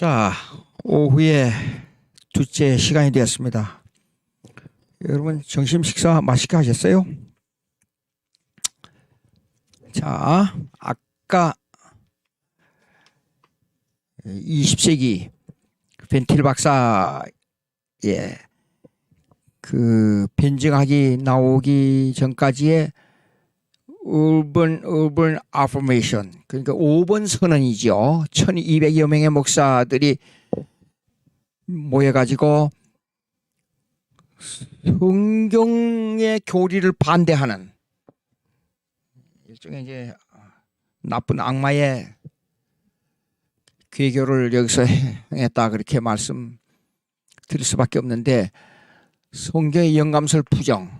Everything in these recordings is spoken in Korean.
자, 오후에 둘째 시간이 되었습니다. 여러분 점심 식사 맛있게 하셨어요? 자, 아까 20세기 벤틸 박사의 그 변증학이 나오기 전까지의 urban affirmation, 그러니까 5번 선언이죠. 1200여 명의 목사들이 모여가지고 성경의 교리를 반대하는 일종의 이제 나쁜 악마의 괴교를 여기서 행했다, 그렇게 말씀드릴 수밖에 없는데, 성경의 영감설 부정,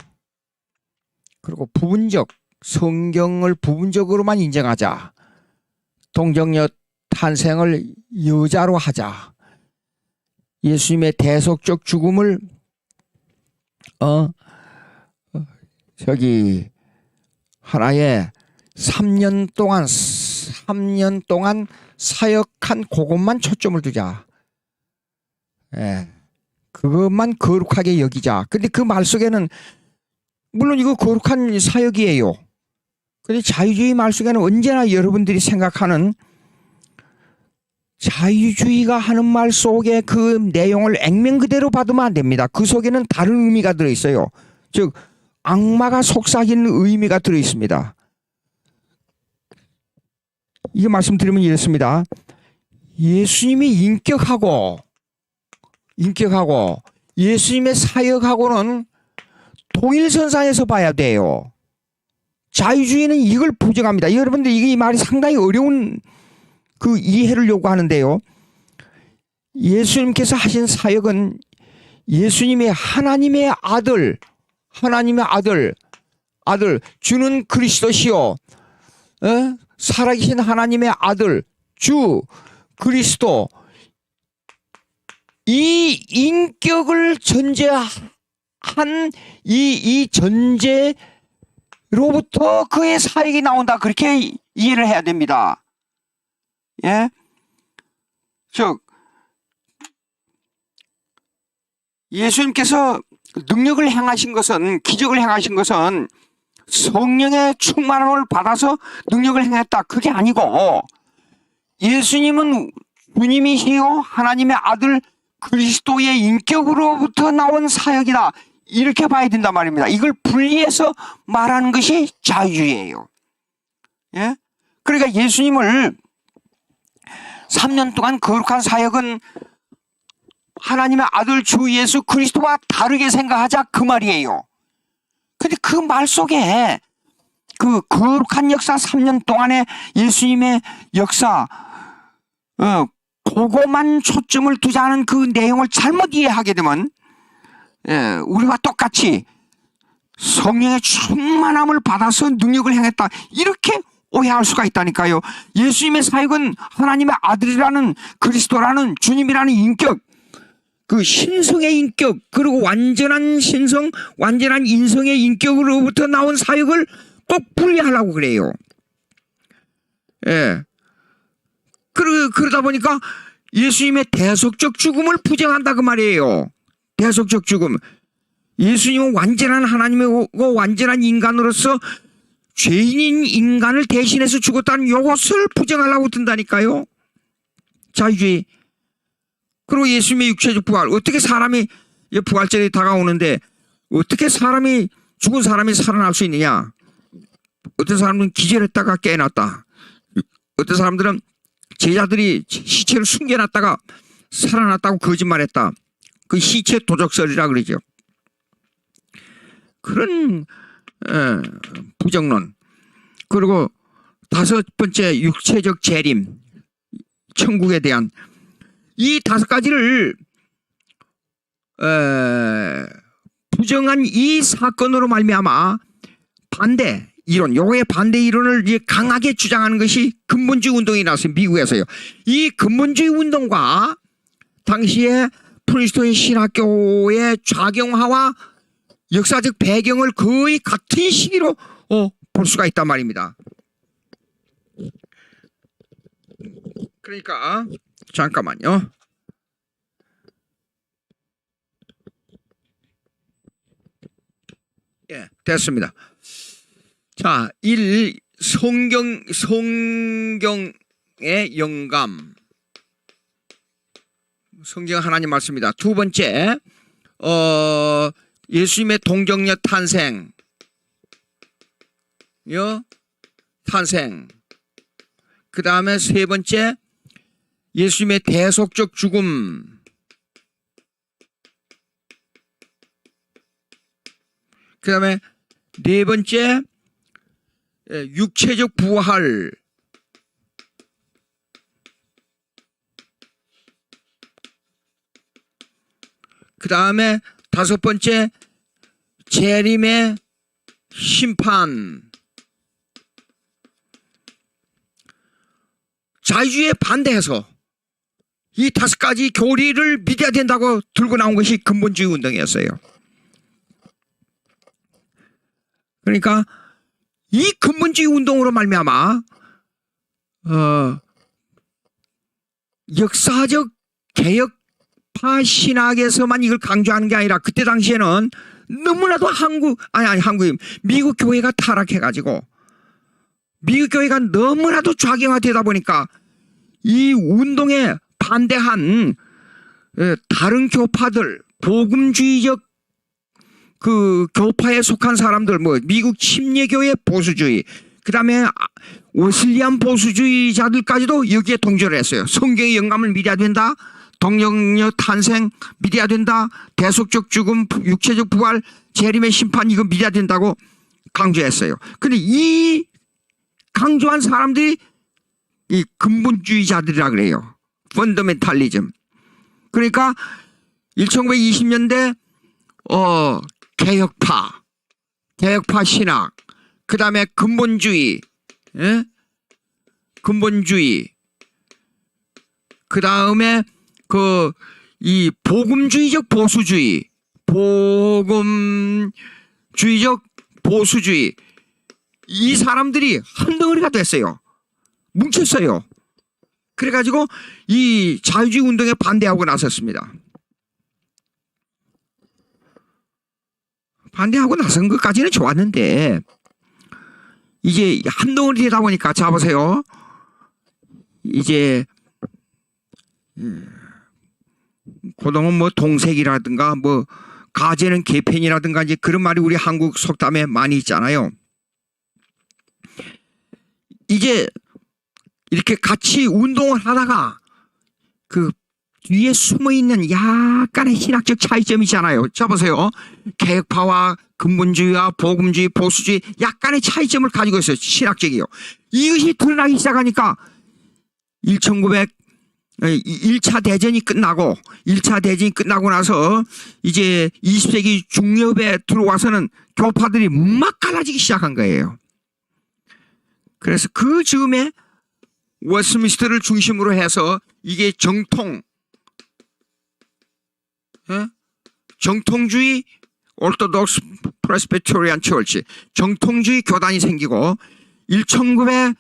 그리고 부분적 성경을 부분적으로만 인정하자, 동정녀 탄생을 여자로 하자, 예수님의 대속적 죽음을 하나의 3년 동안 사역한 그것만 초점을 두자. 그것만 거룩하게 여기자. 근데 그 말 속에는 물론 이거 거룩한 사역이에요. 근데 자유주의 말 속에는 언제나 여러분들이 생각하는 자유주의가 하는 말 속에 그 내용을 액면 그대로 받으면 안 됩니다. 그 속에는 다른 의미가 들어있어요. 즉 악마가 속삭이는 의미가 들어있습니다. 이게 말씀드리면 이렇습니다. 예수님이 인격하고 예수님의 사역하고는 동일선상에서 봐야 돼요. 자유주의는 이걸 부정합니다. 여러분들 이 말이 상당히 어려운 그 이해를 요구하는데요. 예수님께서 하신 사역은 예수님의 하나님의 아들 주는 그리스도시요, 살아계신 하나님의 아들 주 그리스도, 이 인격을 전제한 이 전제로부터 그의 사역이 나온다, 그렇게 이해를 해야 됩니다. 즉 예수님께서 능력을 행하신 것은, 기적을 행하신 것은 성령의 충만함을 받아서 능력을 행했다, 그게 아니고 예수님은 주님이시요 하나님의 아들 그리스도의 인격으로부터 나온 사역이다, 이렇게 봐야 된단 말입니다. 이걸 분리해서 말하는 것이 자유주의예요. 그러니까 예수님을 3년 동안 거룩한 사역은 하나님의 아들 주 예수 그리스도와 다르게 생각하자, 그 말이에요. 근데 그 말 속에 그 거룩한 역사 3년 동안의 예수님의 역사, 그거만 초점을 두자는 그 내용을 잘못 이해하게 되면 우리와 똑같이 성령의 충만함을 받아서 능력을 행했다, 이렇게 오해할 수가 있다니까요. 예수님의 사역은 하나님의 아들이라는, 그리스도라는, 주님이라는 인격, 그 신성의 인격, 그리고 완전한 신성, 완전한 인성의 인격으로부터 나온 사역을 꼭 분리하려고 그래요. 그러다 보니까 예수님의 대속적 죽음을 부정한다, 그 말이에요. 대속적 죽음. 예수님은 완전한 하나님이고 완전한 인간으로서 죄인인 인간을 대신해서 죽었다는 이것을 부정하려고 든다니까요. 자유주의. 그리고 예수님의 육체적 부활, 어떻게 사람이, 부활절이 다가오는데 어떻게 죽은 사람이 살아날 수 있느냐. 어떤 사람은 기절했다가 깨어났다, 어떤 사람들은 제자들이 시체를 숨겨놨다가 살아났다고 거짓말했다, 그 시체 도적설이라 그러죠. 그런 부정론. 그리고 5번째, 육체적 재림, 천국에 대한 이 5가지를 부정한 이 사건으로 말미암아 반대 이론, 요거의 반대 이론을 이제 강하게 주장하는 것이 근본주의 운동이 나왔어요, 미국에서요. 이 근본주의 운동과 당시에 프린스턴 신학교의 좌경화와 역사적 배경을 거의 같은 시기로 볼 수가 있단 말입니다. 그러니까 잠깐만요. 예, 됐습니다. 자, 1. 성경의 영감. 성경 하나님 말씀입니다. 두 번째, 예수님의 동정녀 탄생. 그 다음에 세 번째, 예수님의 대속적 죽음. 그 다음에 네 번째, 육체적 부활. 그 다음에 다섯 번째, 재림의 심판. 자유주의에 반대해서 이 다섯 가지 교리를 믿어야 된다고 들고 나온 것이 근본주의 운동이었어요. 그러니까 이 근본주의 운동으로 말미암아 역사적 개혁파 신학에서만 이걸 강조하는 게 아니라 그때 당시에는 너무나도 미국 교회가 타락해가지고 미국 교회가 너무나도 좌경화되다 보니까 이 운동에 반대한 다른 교파들, 복음주의적 그 교파에 속한 사람들, 미국 침례교회 보수주의, 그 다음에 웨슬리안 보수주의자들까지도 여기에 동조를 했어요. 성경의 영감을 믿어야 된다, 동정녀 탄생 믿어야 된다, 대속적 죽음, 육체적 부활, 재림의 심판 이거 믿어야 된다고 강조했어요. 근데 이 강조한 사람들이 이 근본주의자들이라 그래요. 펀더멘탈리즘. 그러니까 1920년대 개혁파 신학, 그 다음에 근본주의, 그 다음에 이 복음주의적 보수주의, 이 사람들이 한 덩어리가 됐어요. 뭉쳤어요. 그래가지고 이 자유주의 운동에 반대하고 나섰습니다. 반대하고 나선 것까지는 좋았는데 이제 한 덩어리 되다 보니까 자 보세요. 이제 고등은 동색이라든가 가재는 개편이라든가 이제 그런 말이 우리 한국 속담에 많이 있잖아요. 이제 이렇게 같이 운동을 하다가 그 뒤에 숨어있는 약간의 신학적 차이점이 있잖아요. 자 보세요. 개혁파와 근본주의와 복음주의, 보수주의 약간의 차이점을 가지고 있어요. 신학적이요. 이것이 드러나기 시작하니까 1차 대전이 끝나고 1차 대전이 끝나고 나서 이제 20세기 중엽에 들어와서는 교파들이 막 갈라지기 시작한 거예요. 그래서 그 즈음에 웨스트민스터를 중심으로 해서 이게 정통주의 오르토독스 프레스비테리안 처치, 정통주의 교단이 생기고 60년대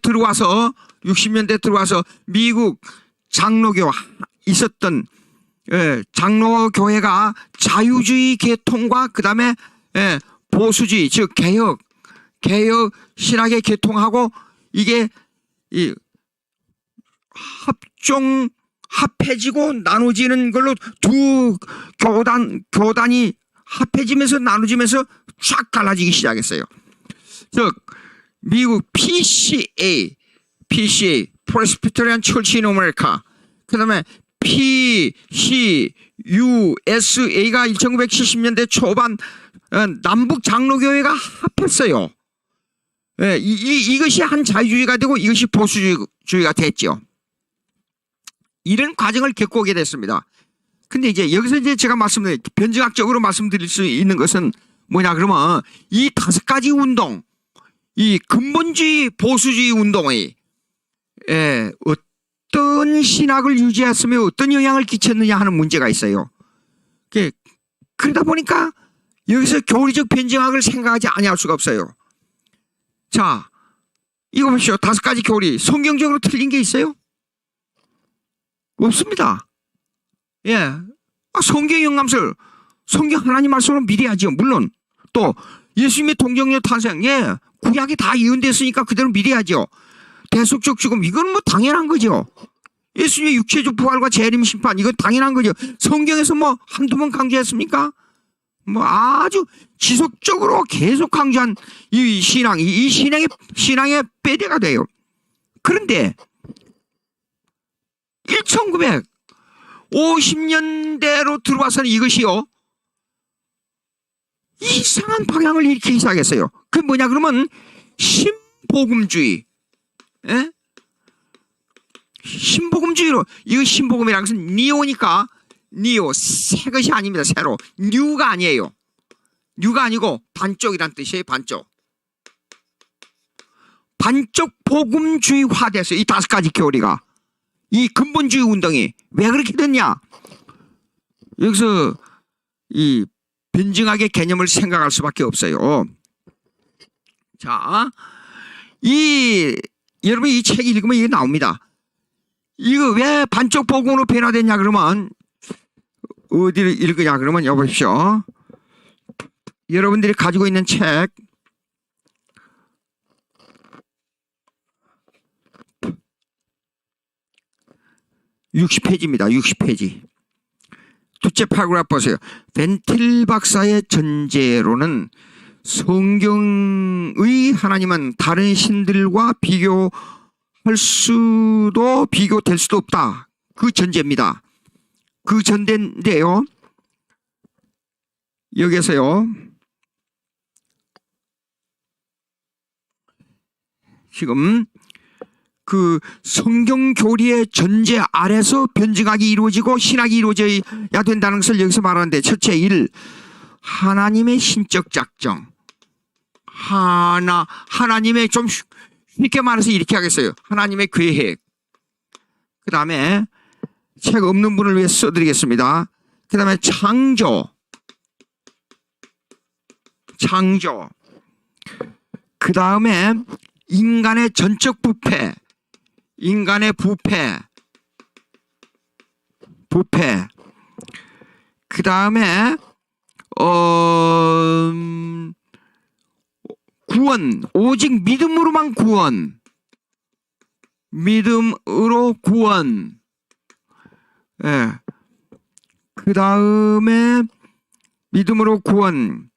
들어와서 미국 장로교 있었던 장로교회가 자유주의 계통과 그 다음에 보수주의 즉 개혁 신학에 개통하고 이게 합해지고 나눠지는 걸로 두 교단이 합해지면서 나눠지면서 쫙 갈라지기 시작했어요. 즉 미국 PCA Presbyterian Church in America, 그 다음에 PCUSA가 1970년대 초반 남북 장로교회가 합했어요. 이것이 한 자유주의가 되고 이것이 보수주의가 됐죠. 이런 과정을 겪고 오게 됐습니다. 근데 이제 여기서 이제 제가 변증학적으로 말씀드릴 수 있는 것은 뭐냐 그러면 이 다섯 가지 운동, 이 근본주의 보수주의 운동의 어떤 신학을 유지했으며 어떤 영향을 끼쳤느냐 하는 문제가 있어요. 그러다 보니까 여기서 교리적 변증학을 생각하지 아니할 수가 없어요. 자, 이거 보십시오. 5가지 교리. 성경적으로 틀린 게 있어요? 없습니다. 예. 성경 영감설, 성경 하나님 말씀으로 믿어야죠. 물론 또 예수님의 동정녀 탄생, 예, 구약이 다 이언됐으니까 그대로 믿어야죠. 대속적 죽음, 이건 뭐 당연한 거죠. 예수님의 육체적 부활과 재림 심판, 이건 당연한 거죠. 성경에서 뭐 한두 번 강조했습니까? 뭐 아주 지속적으로 계속 강조한 이 신앙, 이 신앙의 빼대가 돼요. 그런데 1950년대로 들어와서는 이것이요, 이상한 방향을 일으키기 시작했어요. 그게 뭐냐 그러면 신복음주의. 예? 신복음주의로, 이거 신복음이라는 것은 니오니까, 니오, 새 것이 아닙니다. 새로. 뉴가 아니에요. 뉴가 아니고 반쪽이란 뜻이에요. 반쪽. 반쪽 복음주의화 됐어요. 이 5가지 교리가. 이 근본주의 운동이 왜 그렇게 됐냐? 여기서 이 변증학의 개념을 생각할 수밖에 없어요. 자, 여러분 이 책 읽으면 이게 나옵니다. 이거 왜 반쪽 복음으로 변화됐냐 그러면, 어디를 읽으냐 그러면 여보십시오. 여러분들이 가지고 있는 책 60페이지입니다. 60페이지. 둘째 파그라프 보세요. 벤틸 박사의 전제로는 성경의 하나님은 다른 신들과 비교될 수도 없다. 그 전제입니다. 그 전제인데요, 여기에서요, 지금 그 성경 교리의 전제 아래서 변증학이 이루어지고 신학이 이루어져야 된다는 것을 여기서 말하는데, 첫째 1, 하나님의 신적 작정. 하나님의, 좀 쉽게 말해서 이렇게 하겠어요. 하나님의 계획. 그 다음에 책 없는 분을 위해 써드리겠습니다. 그 다음에 창조. 그 다음에 인간의 전적 부패. 인간의 부패. 그 다음에 구원. 오직 믿음으로만 구원. 믿음으로 구원. 예. 그 다음에 믿음으로 구원.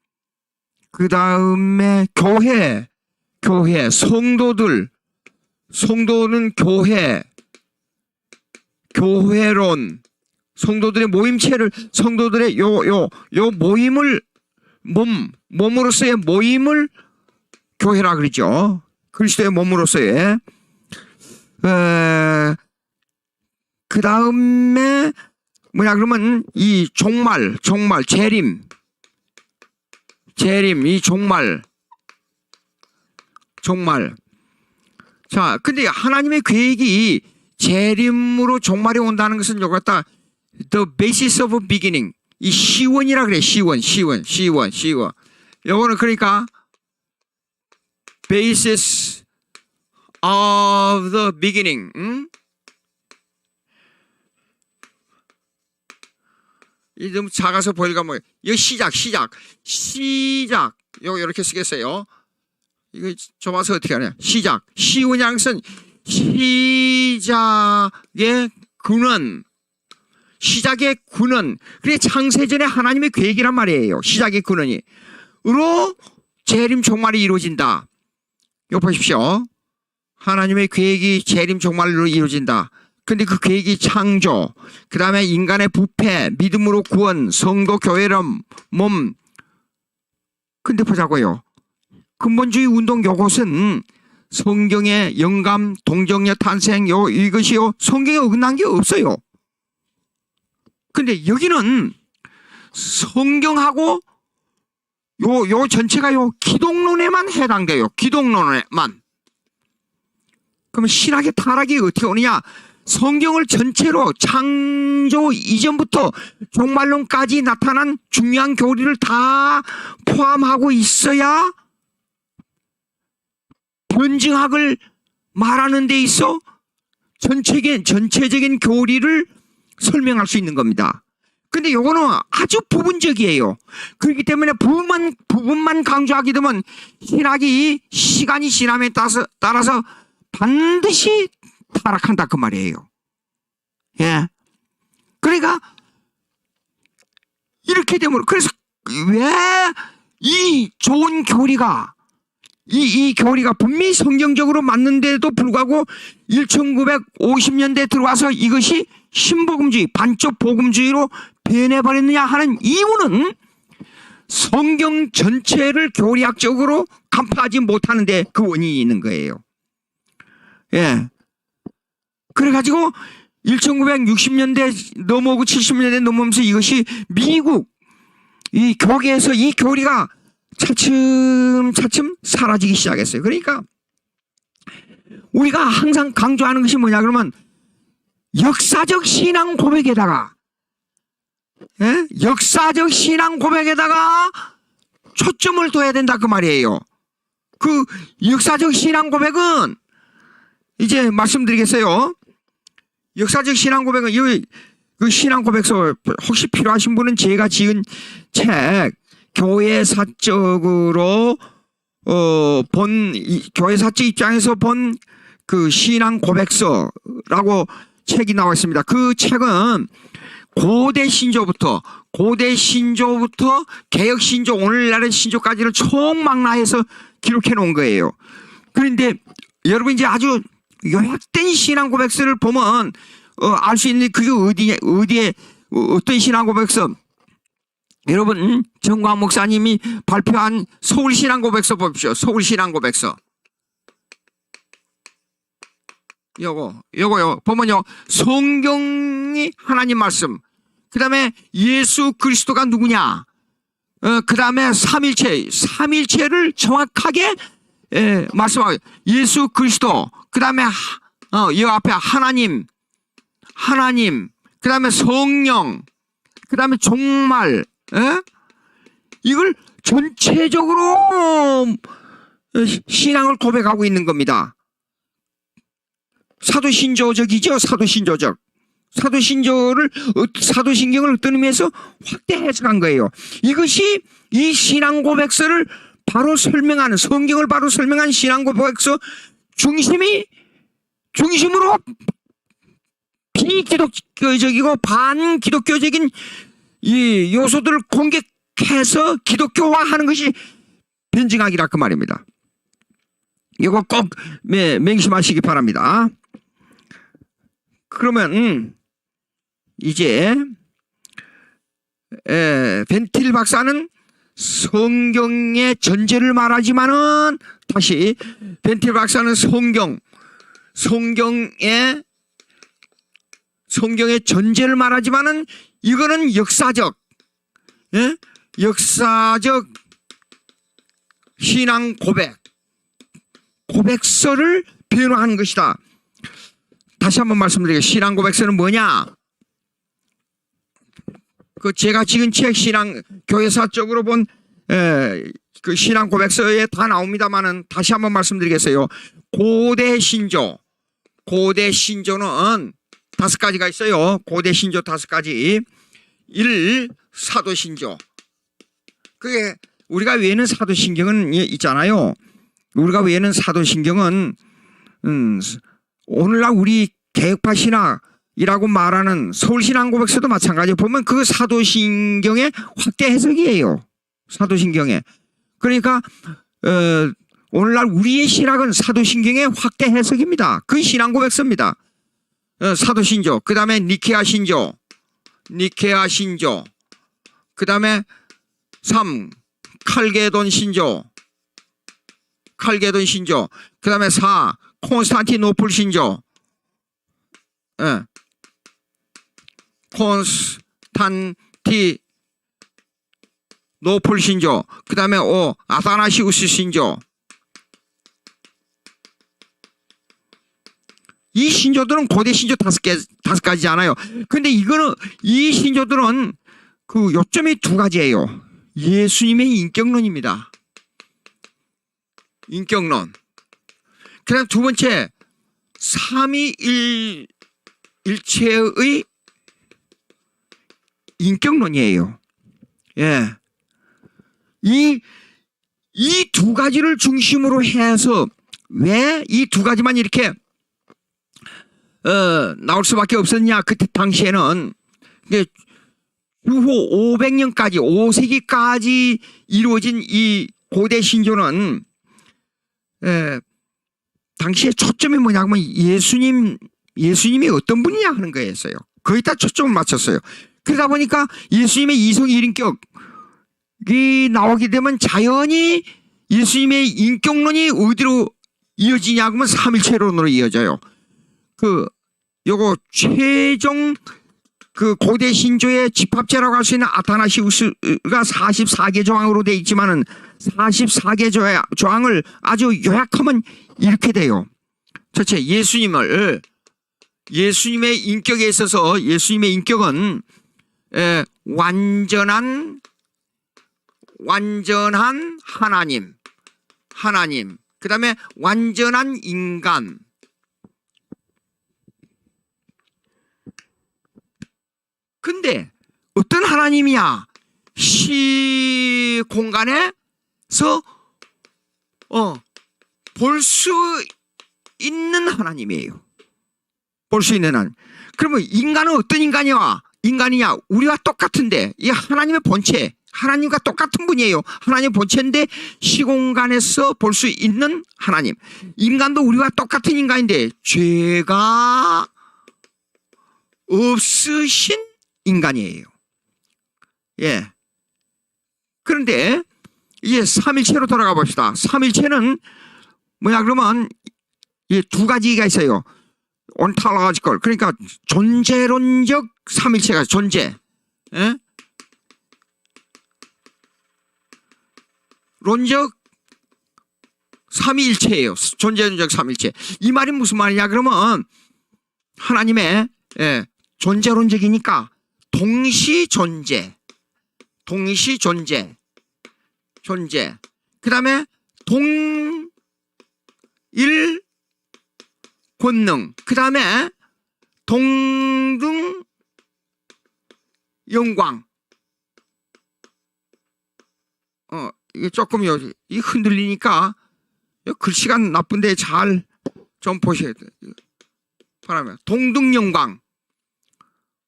그 다음에 교회. 성도는 교회론. 성도들의 모임체를, 성도들의 요 모임을, 몸으로서의 모임을 교회라 그러죠. 그리스도의 몸으로서의. 그 다음에 뭐냐 그러면 이 종말, 재림, 이 종말. 자, 근데 하나님의 계획이 재림으로 종말이 온다는 것은 요거 갖다 the basis of beginning, 이 시원이라 그래. 시원. 요거는 그러니까 basis of the beginning. 이 좀 작아서 보일까 뭐. 이거 시작. 요거 이렇게 쓰겠어요. 이거 좁아서 어떻게 하냐. 시작. 시원이라는 것은 시작의 근원. 그게 창세전에 하나님의 계획이란 말이에요. 시작의 근원이. 으로 재림 종말이 이루어진다. 이거 보십시오. 하나님의 계획이 재림 종말로 이루어진다. 근데 그 계획이 창조, 그 다음에 인간의 부패, 믿음으로 구원, 성도 교회론, 몸. 근데 보자고요. 근본주의 운동 요것은 성경의 영감, 동정녀 탄생, 이것이요, 성경에 어긋난 게 없어요. 근데 여기는 성경하고 요 전체가 기독론에만 해당돼요. 기독론에만. 그러면 신학의 타락이 어떻게 오느냐? 성경을 전체로 창조 이전부터 종말론까지 나타난 중요한 교리를 다 포함하고 있어야 변증학을 말하는 데 있어 전체적인 교리를 설명할 수 있는 겁니다. 근데 요거는 아주 부분적이에요. 그렇기 때문에 부분만 강조하게 되면 신학이 시간이 지남에 따라서 반드시 타락한다 그 말이에요. 예. 그러니까 이렇게 되면, 그래서 왜 이 좋은 교리가 이 교리가 분명히 성경적으로 맞는데도 불구하고 1950년대에 들어와서 이것이 신복음주의, 반쪽 복음주의로 변해버렸느냐 하는 이유는 성경 전체를 교리학적으로 간파하지 못하는데 그 원인이 있는 거예요. 예. 그래가지고 1960년대 넘어오고 70년대 넘어오면서 이것이 미국 이 교계에서 이 교리가 차츰 사라지기 시작했어요. 그러니까 우리가 항상 강조하는 것이 뭐냐 그러면 역사적 신앙 고백에다가, 예? 역사적 신앙 고백에다가 초점을 둬야 된다 그 말이에요. 그 역사적 신앙 고백은 이제 말씀드리겠어요. 역사적 신앙 고백은 그 신앙 고백서 혹시 필요하신 분은 제가 지은 책 교회사적으로 교회사적 입장에서 본 그 신앙 고백서라고 책이 나와 있습니다. 그 책은 고대 신조부터 개혁 신조, 오늘날의 신조까지를 총망라해서 기록해 놓은 거예요. 그런데 여러분 이제 아주 요약된 신앙 고백서를 보면 알 수 있는 그게 어디에 어떤 신앙 고백서, 여러분 정광 목사님이 발표한 서울 신앙 고백서 보십시오. 서울 신앙 고백서. 요거요. 보면요. 성경이 하나님 말씀. 그 다음에 예수 그리스도가 누구냐. 그 다음에 삼일체를 정확하게 말씀하고, 예수 그리스도. 그 다음에 이 앞에 하나님. 그 다음에 성령. 그 다음에 종말. 이걸 전체적으로 신앙을 고백하고 있는 겁니다. 사도신조적이죠. 사도신경을 어떤 의미에서 확대 해석한 거예요. 이것이 이 신앙 고백서를 바로 설명하는, 성경을 바로 설명한 신앙 고백서 중심으로 비기독교적이고 반기독교적인 이 요소들을 공격해서 기독교화하는 것이 변증학이라 그 말입니다. 이거 꼭 맹심하시기 바랍니다. 그러면 이제 벤틸 박사는 성경의 전제를 말하지만은, 다시 벤틸 박사는 성경의 전제를 말하지만은 이거는 역사적 신앙 고백서를 변화하는 것이다. 다시 한번 말씀드리겠습니다. 신앙 고백서는 뭐냐? 그 제가 지금 책 교회사적으로 본 그 신앙 고백서에 다 나옵니다만은 다시 한번 말씀드리겠어요. 고대 신조는 5가지가 있어요. 고대 신조 5가지. 1. 사도신조. 그게 우리가 외에는 사도신경은 있잖아요. 우리가 외에는 사도신경은 오늘날 우리 개혁파 신학이라고 말하는 서울신앙고백서도 마찬가지로 보면 그 사도신경의 확대 해석이에요. 사도신경에. 그러니까 오늘날 우리의 신학은 사도신경의 확대 해석입니다. 그 신앙고백서입니다. 사도신조, 그 다음에 니케아 신조, 그 다음에 3. 칼게돈 신조, 그 다음에 4. 콘스탄티노플 신조, 콘스탄티노플 신조, 그 다음에 5. 아타나시우스 신조. 이 신조들은 고대 신조 5가지잖아요. 근데 이 신조들은 그 요점이 2가지예요. 예수님의 인격론입니다. 인격론. 그다음 두 번째, 삼위일체의 인격론이에요. 예. 이 두 가지를 중심으로 해서 왜 이 두 가지만 이렇게 나올 수밖에 없었냐? 그때 당시에는 주후 500년까지 5세기까지 이루어진 이 고대 신조는 당시에 초점이 뭐냐면 예수님이 어떤 분이냐 하는 거였어요. 거기다 초점을 맞췄어요. 그러다 보니까 예수님의 이성 일인격이 나오게 되면 자연히 예수님의 인격론이 어디로 이어지냐 하면 삼일체론으로 이어져요. 요거 최종 고대 신조의 집합체라고 할 수 있는 아타나시우스가 44개 조항으로 되어 있지만은 44개 조항을 아주 요약하면 이렇게 돼요. 첫째, 예수님의 인격에 있어서 예수님의 인격은 완전한 하나님, 그 다음에 완전한 인간, 근데 어떤 하나님이야? 공간에서 볼 수 있는 하나님이에요. 볼 수 있는 하나님. 그러면 인간은 어떤 인간이냐? 우리와 똑같은데, 이 하나님의 본체, 하나님과 똑같은 분이에요. 하나님의 본체인데 시공간에서 볼 수 있는 하나님. 인간도 우리와 똑같은 인간인데 죄가 없으신 인간이에요. 예. 그런데 이제 삼일체로 돌아가 봅시다. 삼일체는 뭐냐 그러면 이 두 가지가 있어요. 온탈로지컬, 그러니까 존재론적 삼일체가 존재. 예? 론적 삼위일체예요. 존재론적 삼일체. 이 말이 무슨 말이냐 그러면 하나님의 존재론적이니까 동시존재. 그 다음에 동일권능, 그 다음에 동등영광. 이게 조금 이 흔들리니까 글씨가 나쁜데 잘 좀 보셔야 돼요. 바라면 동등영광.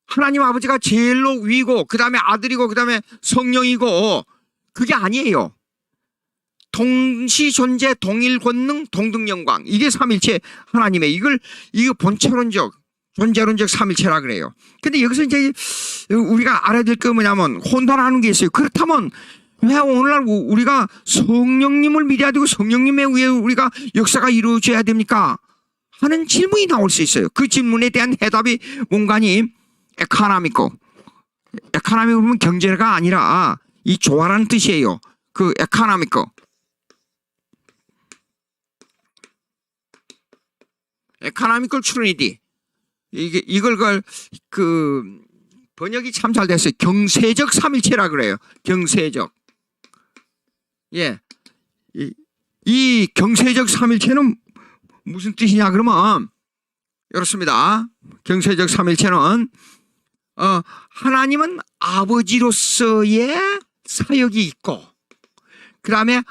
하나님 아버지가 제일로 위고 그 다음에 아들이고 그 다음에 성령이고 그게 아니에요. 동시존재, 동일권능, 동등영광. 이게 삼일체 하나님의 이거 본체론적 존재론적 삼일체라 그래요. 근데 여기서 이제 우리가 알아야 될 게 뭐냐면 혼돈하는 게 있어요. 그렇다면 왜 오늘날 우리가 성령님을 믿어야 되고 성령님에 의해 우리가 역사가 이루어져야 됩니까? 하는 질문이 나올 수 있어요. 그 질문에 대한 해답이 뭔가니 에카나미코. 에카나미코 보면 경제가 아니라 이 조화라는 뜻이에요. 그 에카나미코. 에카나미컬 트리니티. 이걸 번역이 참 잘 됐어요. 경세적 삼일체라 그래요. 경세적. 예. 이 경세적 삼일체는 무슨 뜻이냐 그러면 이렇습니다. 경세적 삼일체는 하나님은 아버지로서의 사역이 있고 그 다음에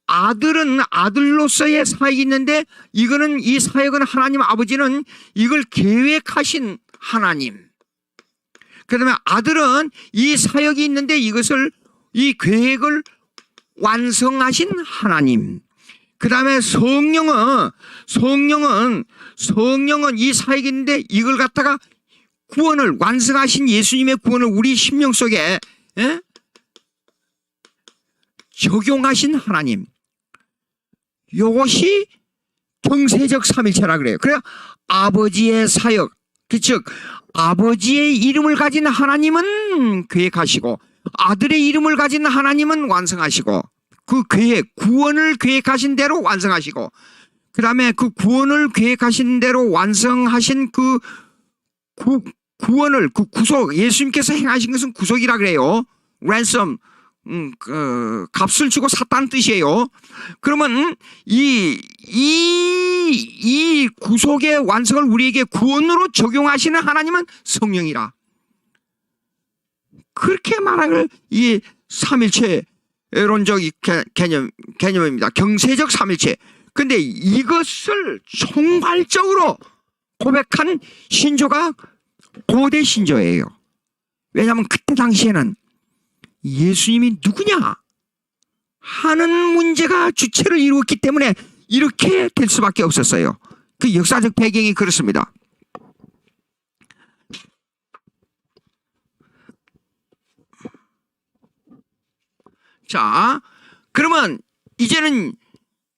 아들은 아들로서의 사역이 있는데 이 사역은 하나님 아버지는 이걸 계획하신 하나님. 그 다음에 아들은 이 사역이 있는데 이 계획을 완성하신 하나님. 그 다음에 성령은 이 사역이 있는데 이걸 갖다가 구원을 완성하신 예수님의 구원을 우리 심령 속에 적용하신 하나님. 이것이 경세적 삼일체라 그래요. 그래야 아버지의 사역, 즉 아버지의 이름을 가진 하나님은 계획하시고 아들의 이름을 가진 하나님은 완성하시고 그 구원을 계획하신 대로 완성하시고 그 다음에 그 구원을 계획하신 대로 완성하신 그 구원을 구속, 예수님께서 행하신 것은 구속이라 그래요. ransom, 값을 주고 샀다는 뜻이에요. 그러면 이 구속의 완성을 우리에게 구원으로 적용하시는 하나님은 성령이라. 그렇게 말하는 이 삼일체론적 개념입니다. 경세적 삼일체. 근데 이것을 총괄적으로 고백한 신조가 고대 신조예요. 왜냐하면 그때 당시에는 예수님이 누구냐 하는 문제가 주체를 이루었기 때문에 이렇게 될 수밖에 없었어요. 그 역사적 배경이 그렇습니다. 자, 그러면 이제는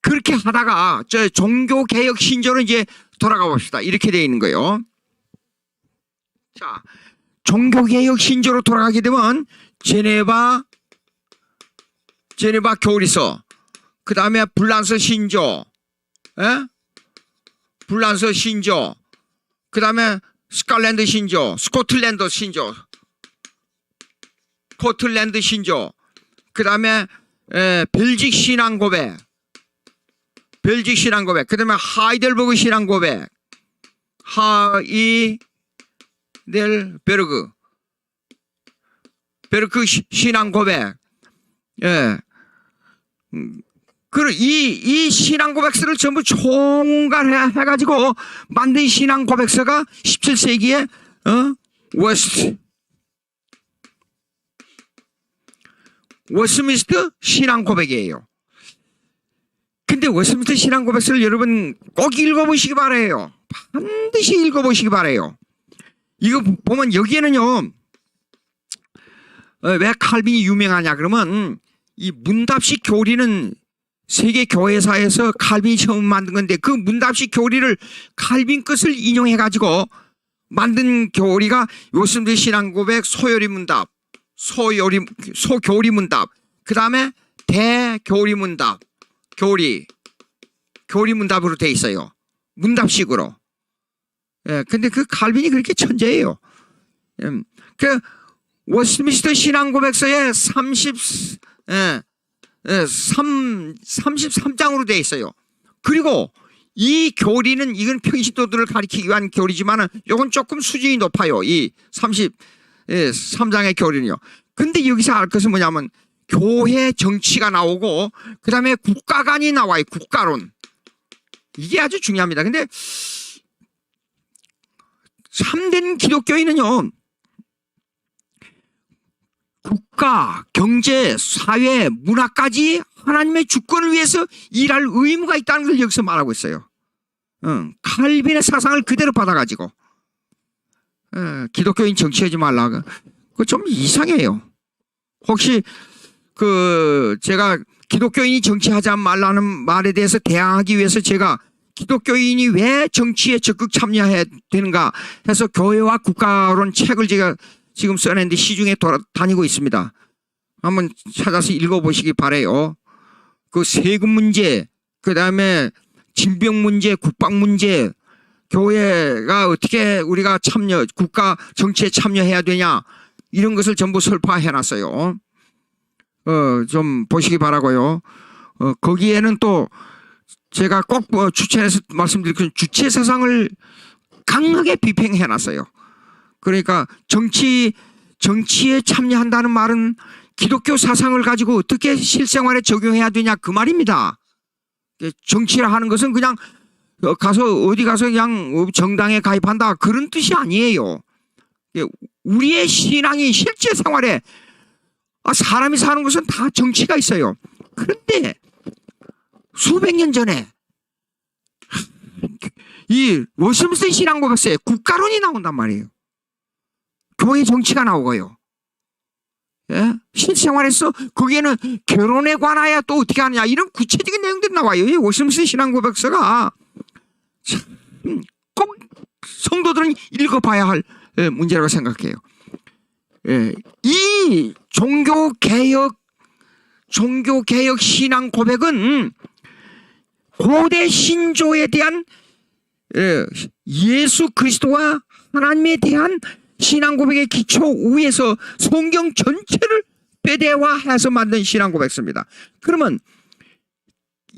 그렇게 하다가 저 종교개혁 신조로 이제 돌아가 봅시다. 이렇게 되어 있는 거예요. 자, 종교개혁 신조로 돌아가게 되면 제네바 교리서, 그 다음에 불란서 신조, 불란서 신조, 그 다음에 스칼랜드 신조, 스코틀랜드 신조, 스코틀랜드 신조, 그 다음에 벨직 신앙 고백, 그 다음에 하이델버그 신앙 고백, 하이델베르그 신앙 고백. 예. 이 신앙 고백서를 전부 총괄해가지고 만든 신앙 고백서가 17세기에 웨스트민스터 신앙 고백이에요. 근데 웨스트민스터 신앙 고백서를 여러분 꼭 읽어보시기 바라요. 반드시 읽어보시기 바라요. 이거 보면 여기에는요, 왜 칼빈이 유명하냐 그러면 이 문답식 교리는 세계 교회사에서 칼빈이 처음 만든 건데 그 문답식 교리를 칼빈 것을 인용해 가지고 만든 교리가 웨스트민스터 신앙 고백, 소요리 문답, 소교리 문답, 그 다음에 대교리 문답, 교리 문답으로 돼 있어요. 문답식으로. 예, 근데 그 칼빈이 그렇게 천재예요. 그 웨스트민스터 신앙 고백서에 33장으로 돼 있어요. 그리고 이 교리는 이건 평신도들을 가리키기 위한 교리지만은 이건 조금 수준이 높아요. 이 33장의 교리는요. 근데 여기서 알 것은 뭐냐면 교회 정치가 나오고 그 다음에 국가관이 나와요. 국가론. 이게 아주 중요합니다. 근데 참된 기독교인은요, 국가, 경제, 사회, 문화까지 하나님의 주권을 위해서 일할 의무가 있다는 걸 여기서 말하고 있어요. 칼빈의 사상을 그대로 받아가지고 기독교인 정치하지 말라. 그거 좀 이상해요. 혹시 제가 기독교인이 정치하지 말라는 말에 대해서 대항하기 위해서 제가 기독교인이 왜 정치에 적극 참여해야 되는가 해서 교회와 국가론 책을 제가 지금 써냈는데 시중에 돌아다니고 있습니다. 한번 찾아서 읽어보시기 바라요. 그 세금 문제, 그 다음에 질병 문제, 국방 문제, 교회가 어떻게 우리가 국가 정치에 참여해야 되냐, 이런 것을 전부 설파해놨어요. 좀 보시기 바라고요. 거기에는 또 제가 꼭 추천해서 말씀드릴 것은 주체 사상을 강하게 비평해놨어요. 그러니까 정치에 참여한다는 말은 기독교 사상을 가지고 어떻게 실생활에 적용해야 되냐 그 말입니다. 정치라 하는 것은 그냥 어디 가서 그냥 정당에 가입한다 그런 뜻이 아니에요. 우리의 신앙이 실제 생활에 사람이 사는 것은 다 정치가 있어요. 그런데 수백 년 전에 이 웨스트민스터 신앙 고백서에 국가론이 나온단 말이에요. 교회 정치가 나오고요. 예? 실생활에서 거기에는 결혼에 관하여 또 어떻게 하느냐 이런 구체적인 내용들이 나와요. 이 웨스트민스터 신앙 고백서가 꼭 성도들은 읽어봐야 할 문제라고 생각해요. 예. 이 종교개혁 신앙 고백은 고대 신조에 대한 예수 그리스도와 하나님에 대한 신앙 고백의 기초 위에서 성경 전체를 배대화해서 만든 신앙 고백서입니다. 그러면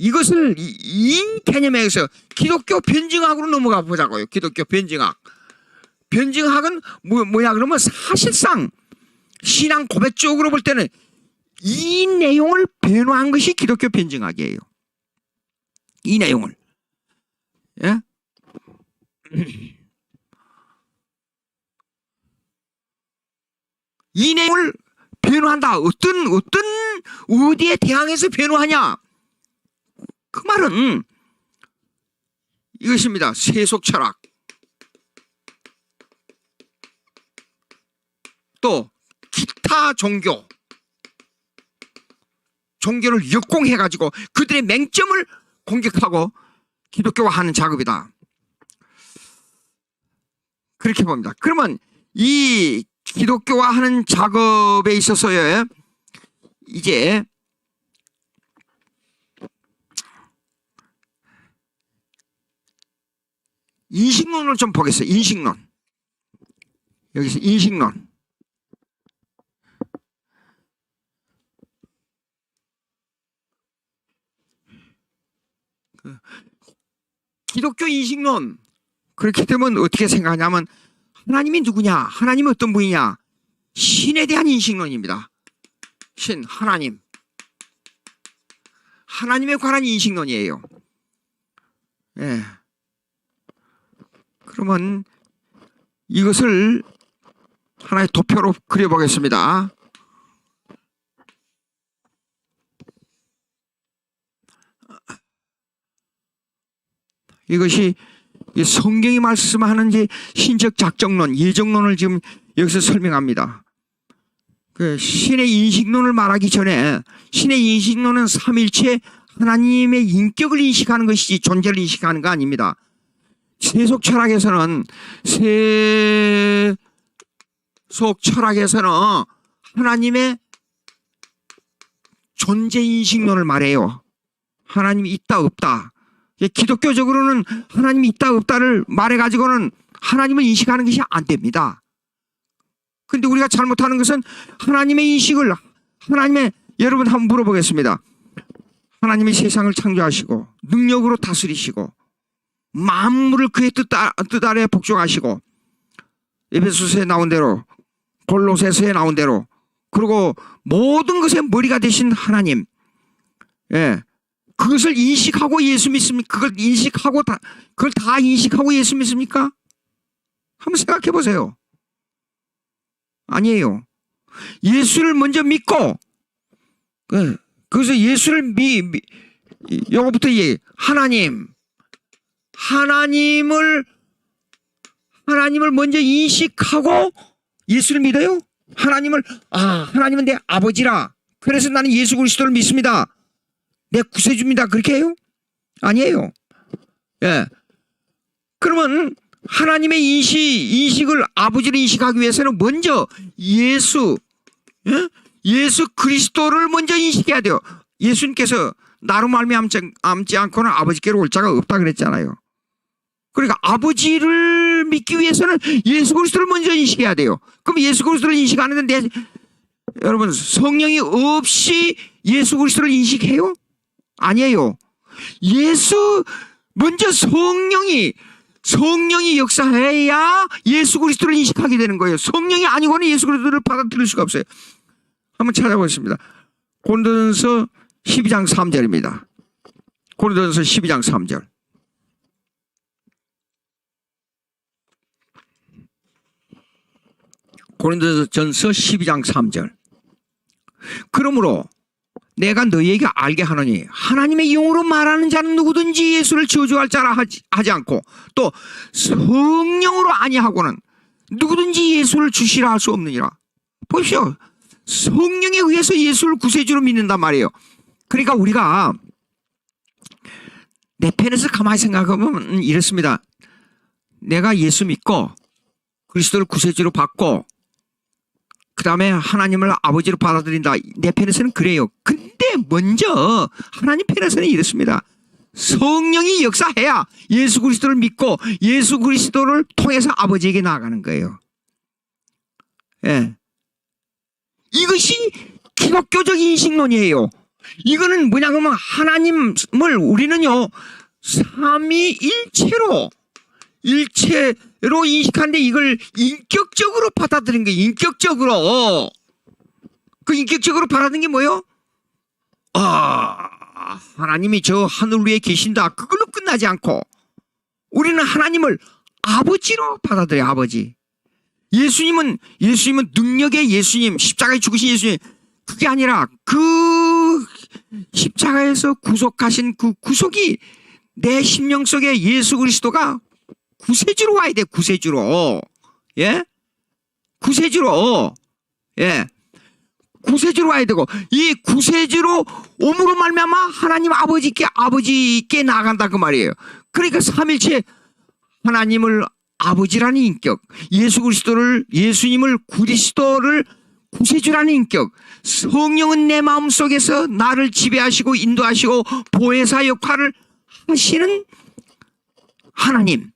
이것을 이 개념에서 기독교 변증학으로 넘어가 보자고요. 기독교 변증학. 변증학은 뭐야 그러면 사실상 신앙 고백 쪽으로 볼 때는 이 내용을 변화한 것이 기독교 변증학이에요. 이 내용을. 예? 이 내용을 변화한다. 어디에 대항해서 변화하냐? 그 말은 이것입니다. 세속 철학. 또 기타 종교를 역공해가지고 그들의 맹점을 공격하고 기독교화하는 작업이다. 그렇게 봅니다. 그러면 이 기독교화하는 작업에 있어서요, 이제 인식론을 좀 보겠어요. 인식론. 여기서 인식론. 기독교 인식론. 그렇게 되면 어떻게 생각하냐면 하나님이 누구냐? 하나님이 어떤 분이냐? 신에 대한 인식론입니다. 신, 하나님. 하나님에 관한 인식론이에요. 예. 그러면 이것을 하나의 도표로 그려보겠습니다. 이것이 성경이 말씀하는 신적 작정론, 예정론을 지금 여기서 설명합니다. 그 신의 인식론을 말하기 전에 신의 인식론은 삼일체 하나님의 인격을 인식하는 것이지 존재를 인식하는 거 아닙니다. 세속 철학에서는 하나님의 존재 인식론을 말해요. 하나님이 있다 없다. 기독교적으로는 하나님이 있다 없다를 말해가지고는 하나님을 인식하는 것이 안 됩니다. 그런데 우리가 잘못하는 것은 하나님의 인식을 여러분 한번 물어보겠습니다. 하나님이 세상을 창조하시고 능력으로 다스리시고 만물을 그의 뜻 아래 복종하시고 에베소서에 나온 대로 골로새서에 나온 대로 그리고 모든 것의 머리가 되신 하나님, 예, 그것을 인식하고 예수 믿습니까? 그걸 다 인식하고 예수 믿습니까? 한번 생각해 보세요. 아니에요. 예수를 먼저 믿고, 그래서 예수를 요거부터 하나님을 먼저 인식하고 예수를 믿어요? 하나님은 내 아버지라. 그래서 나는 예수 그리스도를 믿습니다. 내 구세주입니다. 그렇게 해요? 아니에요. 예. 그러면 하나님의 인식을 아버지를 인식하기 위해서는 먼저 예수 그리스도를 먼저 인식해야 돼요. 예수님께서 나로 말미암지 않고는 아버지께로 올 자가 없다 그랬잖아요. 그러니까 아버지를 믿기 위해서는 예수 그리스도를 먼저 인식해야 돼요. 그럼 예수 그리스도를 인식 안 했는데 여러분 성령이 없이 예수 그리스도를 인식해요? 아니에요. 먼저 성령이 역사해야 예수 그리스도를 인식하게 되는 거예요. 성령이 아니고는 예수 그리스도를 받아들일 수가 없어요. 한번 찾아보겠습니다. 고린도전서 12장 3절입니다. 고린도전서 12장 3절. 고린도전서 12장 3절. 그러므로 내가 너희에게 알게 하노니 하나님의 영으로 말하는 자는 누구든지 예수를 저주할 자라 하지 않고 또 성령으로 아니하고는 누구든지 예수를 주시라 할 수 없느니라. 보십시오. 성령에 의해서 예수를 구세주로 믿는단 말이에요. 그러니까 우리가 내 편에서 가만히 생각하면 이렇습니다. 내가 예수 믿고 그리스도를 구세주로 받고 그 다음에 하나님을 아버지로 받아들인다. 내 편에서는 그래요. 근데 먼저 하나님 편에서는 이렇습니다. 성령이 역사해야 예수 그리스도를 믿고 예수 그리스도를 통해서 아버지에게 나아가는 거예요. 예. 이것이 기독교적 인식론이에요. 이거는 뭐냐 그러면 하나님을 우리는요 삼위일체로 인식하는데 이걸 인격적으로 받아들인 거예요. 인격적으로. 그 인격적으로 받아들인 게 뭐예요? 하나님이 저 하늘 위에 계신다. 그걸로 끝나지 않고 우리는 하나님을 아버지로 받아들여요. 아버지. 예수님은 능력의 예수님, 십자가에 죽으신 예수님. 그게 아니라 그 십자가에서 구속하신 그 구속이 내 심령 속에 예수 그리스도가 구세주로 와야 돼. 구세주로. 예? 구세주로. 예. 구세주로 와야 되고 이 구세주로 오므로 말미암아 하나님 아버지께 나아간다 그 말이에요. 그러니까 삼일체 하나님을 아버지라는 인격, 예수님을 그리스도를 구세주라는 인격, 성령은 내 마음속에서 나를 지배하시고 인도하시고 보혜사 역할을 하시는 하나님.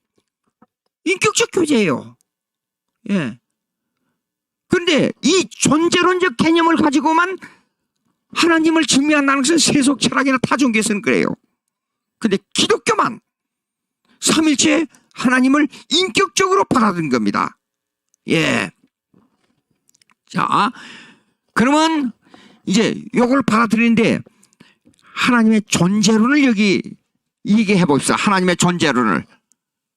인격적 교제예요. 예. 그런데 이 존재론적 개념을 가지고만 하나님을 증명한다는 것은 세속 철학이나 타종교에서는 그래요. 근데 기독교만 삼일체 하나님을 인격적으로 받아들인 겁니다. 예. 자, 그러면 이제 요걸 받아들이는데 하나님의 존재론을 여기 얘기해 봅시다. 하나님의 존재론을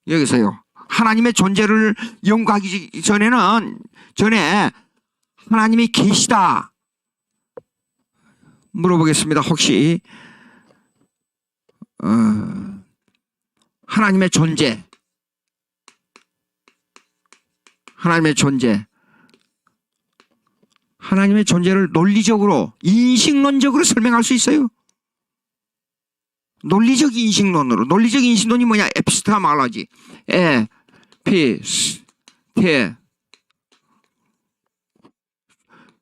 여기서요. 하나님의 존재를 연구하기 전에 하나님이 계시다 물어보겠습니다. 혹시 하나님의 존재, 하나님의 존재를 논리적으로 인식론적으로 설명할 수 있어요? 논리적 인식론이 뭐냐? 에피스테몰로지.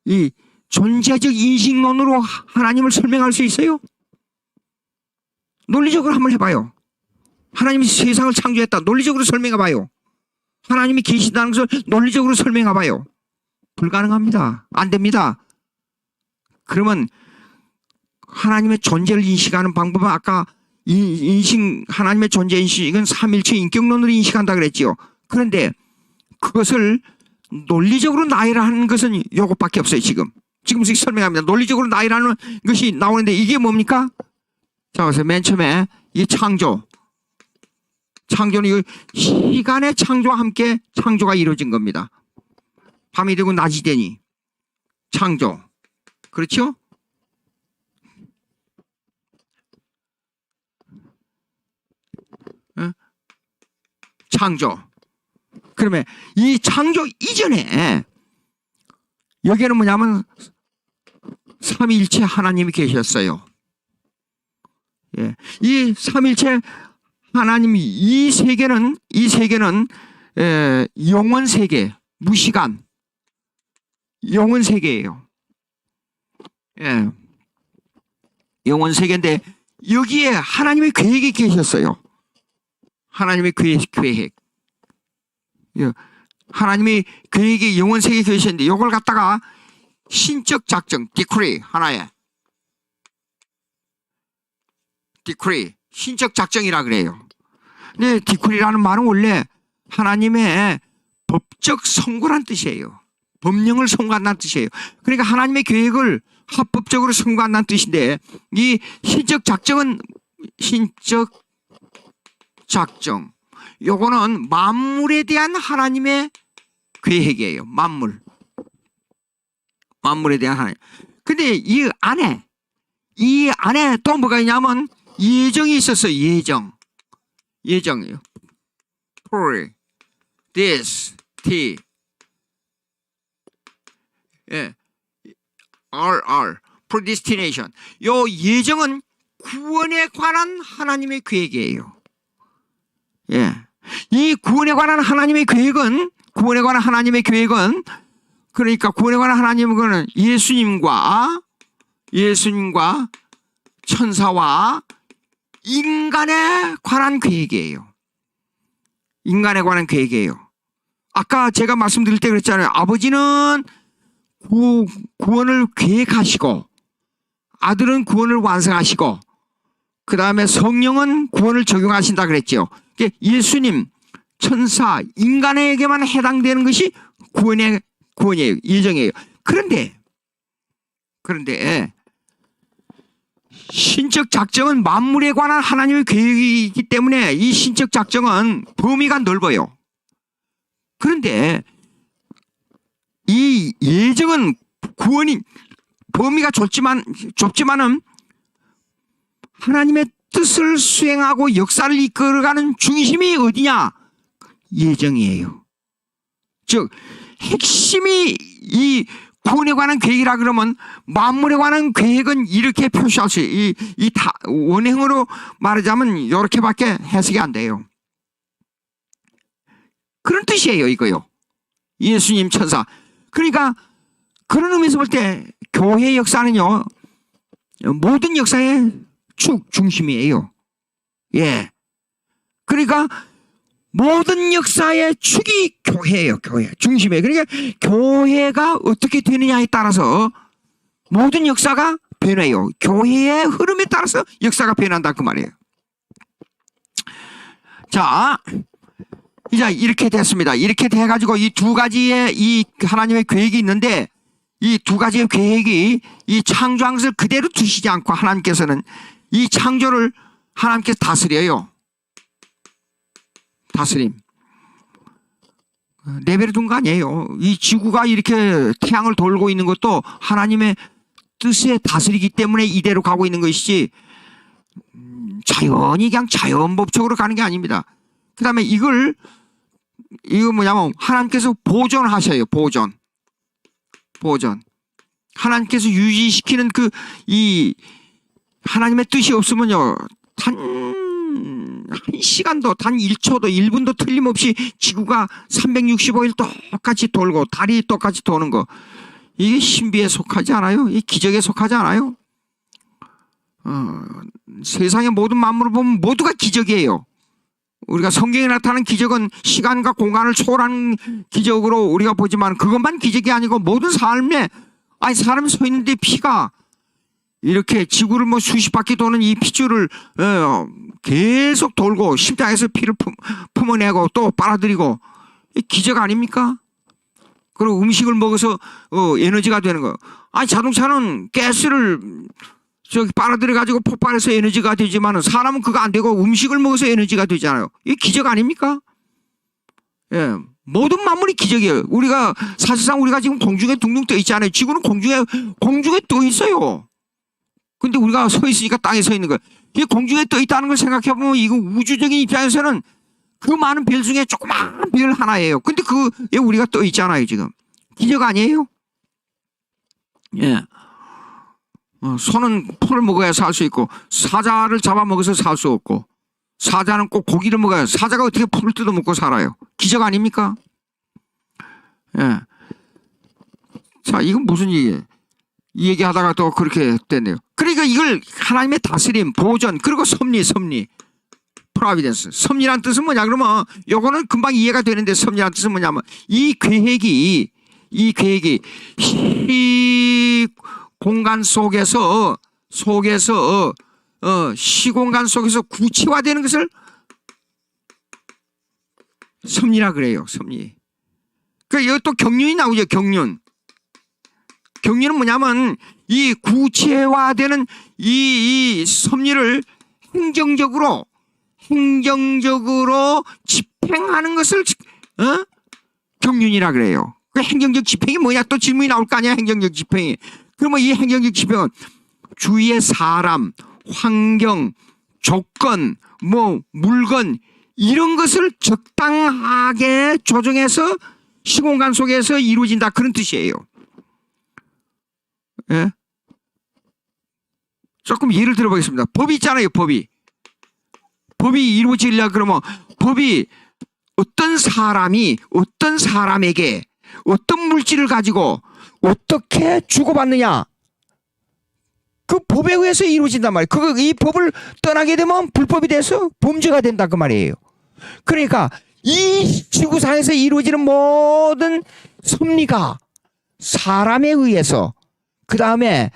이 존재적 인식론으로 하나님을 설명할 수 있어요? 논리적으로 한번 해봐요. 하나님이 세상을 창조했다. 논리적으로 설명해봐요. 하나님이 계시다는 것을 논리적으로 설명해봐요. 불가능합니다. 안 됩니다. 그러면 하나님의 존재를 인식하는 방법은 아까 하나님의 존재 인식은 삼일체 인격론으로 인식한다 그랬지요. 그런데 그것을 논리적으로 나열하는 것은 이것밖에 없어요. 지금 설명합니다. 논리적으로 나열하는 것이 나오는데 이게 뭡니까? 자, 그래서 맨 처음에 이 창조는 이 시간의 창조와 함께 창조가 이루어진 겁니다. 밤이 되고 낮이 되니 창조. 그렇죠? 창조. 그러면 이 창조 이전에 여기는 뭐냐면 삼위일체 하나님이 계셨어요. 예. 이 삼위일체 하나님이 이 세계는 영원 세계, 무시간 영원 세계예요. 예. 영원 세계인데 여기에 하나님의 계획이 계셨어요. 하나님의 계획. 예. 하나님의 계획이 영원 세계에 계셨는데 이걸 갖다가 신적 작정, 디크리 하나의 디크리 신적 작정이라 그래요. 근데 디크리라는 말은 원래 하나님의 법적 선고란 뜻이에요. 법령을 선고한다는 뜻이에요. 그러니까 하나님의 계획을 합법적으로 선고한다는 뜻인데 이 신적 작정은 신적 작정. 요거는 만물에 대한 하나님의 계획이에요. 만물에 대한 하나님. 근데 이 안에 또 뭐가 있냐면 예정이 있었어요. 예정이요. Pre, this, T, 예, RR, predestination. 요 예정은 구원에 관한 하나님의 계획이에요. 예. 이 구원에 관한 하나님의 계획은 그러니까 구원에 관한 하나님은 예수님과 천사와 인간에 관한 계획이에요. 인간에 관한 계획이에요. 아까 제가 말씀드릴 때 그랬잖아요. 아버지는 구원을 계획하시고 아들은 구원을 완성하시고 그 다음에 성령은 구원을 적용하신다 그랬죠. 예수님, 천사, 인간에게만 해당되는 것이 구원이에요. 예정이에요. 그런데 신적 작정은 만물에 관한 하나님의 계획이기 때문에 이 신적 작정은 범위가 넓어요. 그런데 이 예정은 구원이 범위가 좁지만은 하나님의 뜻을 수행하고 역사를 이끌어가는 중심이 어디냐? 예정이에요. 즉 핵심이 이 구원에 관한 계획이라 그러면 만물에 관한 계획은 이렇게 표시할 수 있어요. 이 원형으로 말하자면 이렇게밖에 해석이 안 돼요. 그런 뜻이에요, 이거요. 예수님, 천사. 그러니까 그런 의미에서 볼 때 교회 역사는요, 모든 역사의 중심이에요. 예. 그러니까 모든 역사의 축이 교회예요. 교회 중심이에요. 그러니까 교회가 어떻게 되느냐에 따라서 모든 역사가 변해요. 교회의 흐름에 따라서 역사가 변한다 그 말이에요. 자, 이제 이렇게 됐습니다. 이렇게 돼가지고 이 두 가지의 이 하나님의 계획이 있는데 이 두 가지의 계획이 이 창조한 것을 그대로 두시지 않고 하나님께서는 이 창조를 하나님께서 다스려요. 다스림. 내버려 둔 거 아니에요. 이 지구가 이렇게 태양을 돌고 있는 것도 하나님의 뜻에 다스리기 때문에 이대로 가고 있는 것이지 자연이 그냥 자연법칙으로 가는 게 아닙니다. 그 다음에 이거 뭐냐면 하나님께서 보존하셔요. 보존. 하나님께서 유지시키는 이 하나님의 뜻이 없으면요. 한 시간도, 단 1초도, 1분도 틀림없이 지구가 365일 똑같이 돌고 달이 똑같이 도는 거. 이게 신비에 속하지 않아요? 이 기적에 속하지 않아요? 세상의 모든 만물을 보면 모두가 기적이에요. 우리가 성경에 나타나는 기적은 시간과 공간을 초월하는 기적으로 우리가 보지만 그것만 기적이 아니고 모든 삶에, 사람이 서 있는데 피가 이렇게 지구를 뭐 수십 바퀴 도는 이 핏줄을 계속 돌고 심장에서 피를 품어내고 또 빨아들이고 기적 아닙니까? 그리고 음식을 먹어서 에너지가 되는 거. 자동차는 가스를 빨아들여 가지고 폭발해서 에너지가 되지만 사람은 그거 안 되고 음식을 먹어서 에너지가 되잖아요. 이게 기적 아닙니까? 예. 모든 만물이 기적이에요. 사실상 우리가 지금 공중에 둥둥 떠 있잖아요. 지구는 공중에 떠 있어요. 근데 우리가 서 있으니까 땅에 서 있는 거예요. 이게 공중에 떠 있다는 걸 생각해보면 이거 우주적인 입장에서는 그 많은 별 중에 조그마한 별 하나예요. 근데 그에 우리가 떠 있잖아요, 지금. 기적 아니에요? 예. 소는 풀을 먹어야 살 수 있고, 사자를 잡아먹어서 살 수 없고, 사자는 꼭 고기를 먹어야, 사자가 어떻게 풀을 뜯어먹고 살아요? 기적 아닙니까? 예. 자, 이건 무슨 얘기예요? 이 얘기하다가 또 그렇게 됐네요. 그러니까 이걸 하나님의 다스림, 보존, 그리고 섭리, 프로비던스. 섭리란 뜻은 뭐냐? 그러면 요거는 금방 이해가 되는데 섭리란 뜻은 뭐냐면 이 계획이 시공간 속에서 시공간 속에서 구체화되는 것을 섭리라 그래요. 섭리. 그러니까 여기 또 경륜이 나오죠. 경륜은 뭐냐면 이 구체화되는 이 섭리를 행정적으로 집행하는 것을 경륜이라 그래요. 그 행정적 집행이 뭐냐? 또 질문이 나올 거 아니야? 행정적 집행이. 그러면 이 행정적 집행은 주위의 사람, 환경, 조건, 물건 이런 것을 적당하게 조정해서 시공간 속에서 이루어진다 그런 뜻이에요. 예? 조금 예를 들어보겠습니다. 법이 있잖아요. 법이 이루어지려고 그러면 법이 어떤 사람에게 어떤 물질을 가지고 어떻게 주고받느냐 그 법에 의해서 이루어진단 말이에요. 이 법을 떠나게 되면 불법이 돼서 범죄가 된다 그 말이에요. 그러니까 이 지구상에서 이루어지는 모든 섭리가 사람에 의해서 그 다음에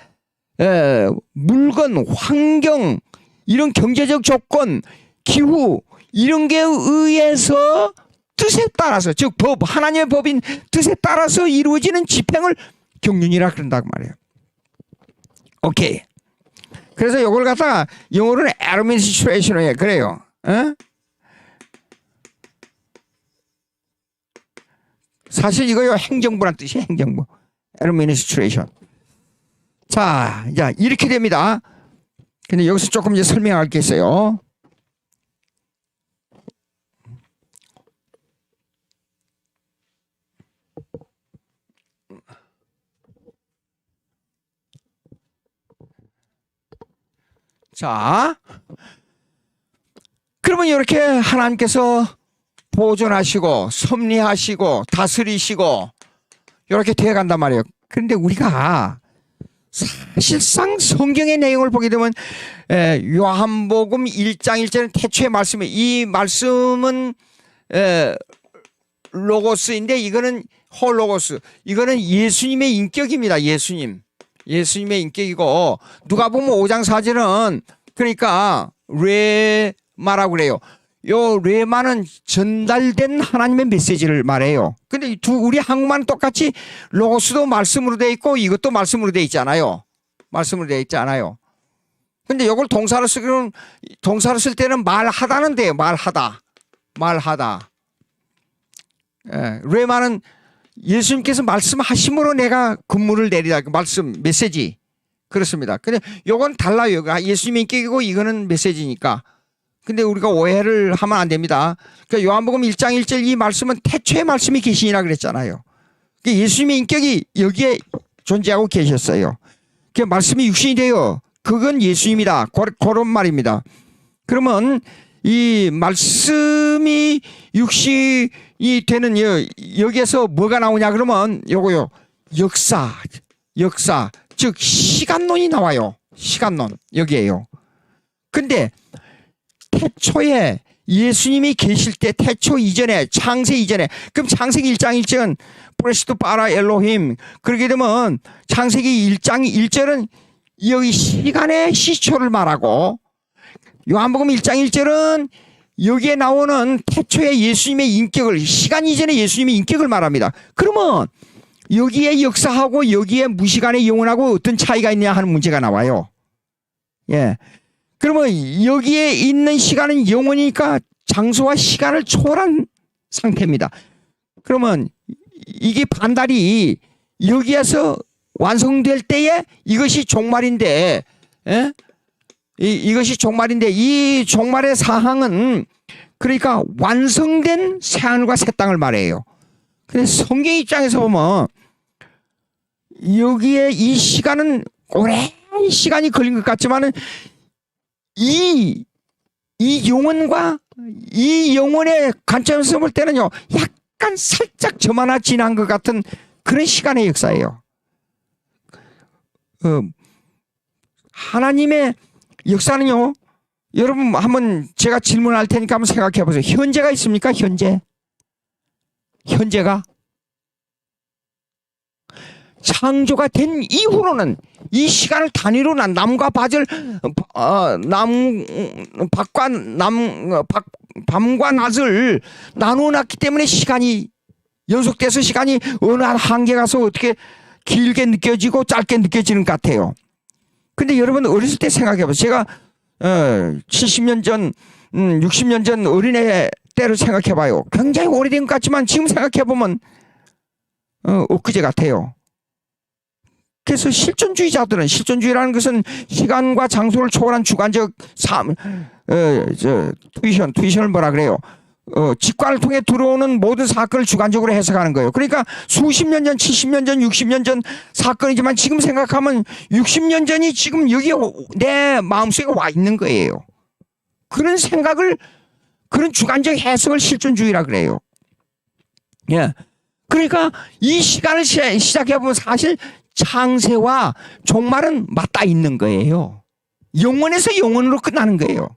물건, 환경, 이런 경제적 조건, 기후 이런 게 의해서 뜻에 따라서, 즉 법, 하나님의 법인 뜻에 따라서 이루어지는 집행을 경륜이라 그런다고 말이에요. 오케이. 그래서 이걸 갖다가 영어로는 administration을 해. 그래요. 사실 이거요, 행정부란 뜻이에요. 행정부. administration. 자, 이제 이렇게 됩니다. 근데 여기서 조금 이제 설명할 게 있어요. 자, 그러면 이렇게 하나님께서 보존하시고 섭리하시고 다스리시고 이렇게 되어 간단 말이에요. 그런데 우리가 사실상 성경의 내용을 보게 되면 요한복음 1장 1절은 태초의 말씀이, 이 말씀은 로고스인데 이거는 홀로고스, 이거는 예수님의 인격입니다. 예수님의 인격이고, 누가 보면 5장 4절은 그러니까 레마라고 그래요. 요 레마는 전달된 하나님의 메시지를 말해요. 근데 우리 한국말은 똑같이 로고스도 말씀으로 돼 있고 이것도 말씀으로 돼 있잖아요. 말씀으로 돼 있잖아요. 근데 이걸 동사로 쓸 때는 말하다는 돼요. 말하다. 레마는 예수님께서 말씀하심으로 내가 근무를 내리다. 말씀, 메시지. 그렇습니다. 근데 요건 달라요. 예수님의 인격이고 이거는 메시지니까. 근데 우리가 오해를 하면 안 됩니다. 그러니까 요한복음 1장 1절 이 말씀은 태초의 말씀이 계시니라 그랬잖아요. 그러니까 예수님의 인격이 여기에 존재하고 계셨어요. 그 말씀이 육신이 되어, 그건 예수님이다. 그런 말입니다. 그러면 이 말씀이 육신이 되는 여기에서 뭐가 나오냐 그러면 요거요. 역사. 즉 시간론이 나와요. 시간론. 여기에요. 근데 태초에 예수님이 계실 때, 태초 이전에, 창세 이전에, 그럼 창세기 1장 1절은 브레시트 바라 엘로힘, 그렇게 되면 창세기 1장 1절은 여기 시간의 시초를 말하고, 요한복음 1장 1절은 여기에 나오는 태초에 예수님의 인격을, 시간 이전에 예수님의 인격을 말합니다. 그러면 여기에 역사하고 여기에 무시간의 영혼하고 어떤 차이가 있냐 하는 문제가 나와요. 예. 그러면 여기에 있는 시간은 영원이니까 장소와 시간을 초월한 상태입니다. 그러면 이게 반달이 여기에서 완성될 때에 이것이 종말인데, 이것이 종말인데, 이 종말의 사항은 그러니까 완성된 새하늘과 새 땅을 말해요. 근데 성경 입장에서 보면 여기에 이 시간은 오랜 시간이 걸린 것 같지만은 이 영혼과 이 영혼의 관점에서 볼 때는요, 약간 살짝 저 하나 지난 것 같은 그런 시간의 역사예요. 하나님의 역사는요, 여러분 한번 제가 질문할 테니까 한번 생각해 보세요. 현재가 있습니까? 현재가 창조가 된 이후로는 이 시간을 단위로 남과 밭을 밤과 낮을 나누어 놨기 때문에 시간이 연속돼서 시간이 어느 한계 가서 어떻게 길게 느껴지고 짧게 느껴지는 것 같아요. 근데 여러분 어렸을 때 생각해 보세요. 제가 70년 전 60년 전 어린애 때를 생각해 봐요. 굉장히 오래된 것 같지만 지금 생각해 보면 엊그제 같아요. 그래서 실존주의라는 것은 시간과 장소를 초월한 주관적 투이션을 뭐라 그래요? 직관을 통해 들어오는 모든 사건을 주관적으로 해석하는 거예요. 그러니까 수십 년 전, 70년 전, 60년 전 사건이지만 지금 생각하면 60년 전이 지금 여기 내 마음속에 와 있는 거예요. 그런 생각을, 그런 주관적 해석을 실존주의라 그래요. 예. 그러니까 이 시간을 시작해보면 사실 창세와 종말은 맞닿아 있는 거예요. 영원에서 영원으로 끝나는 거예요.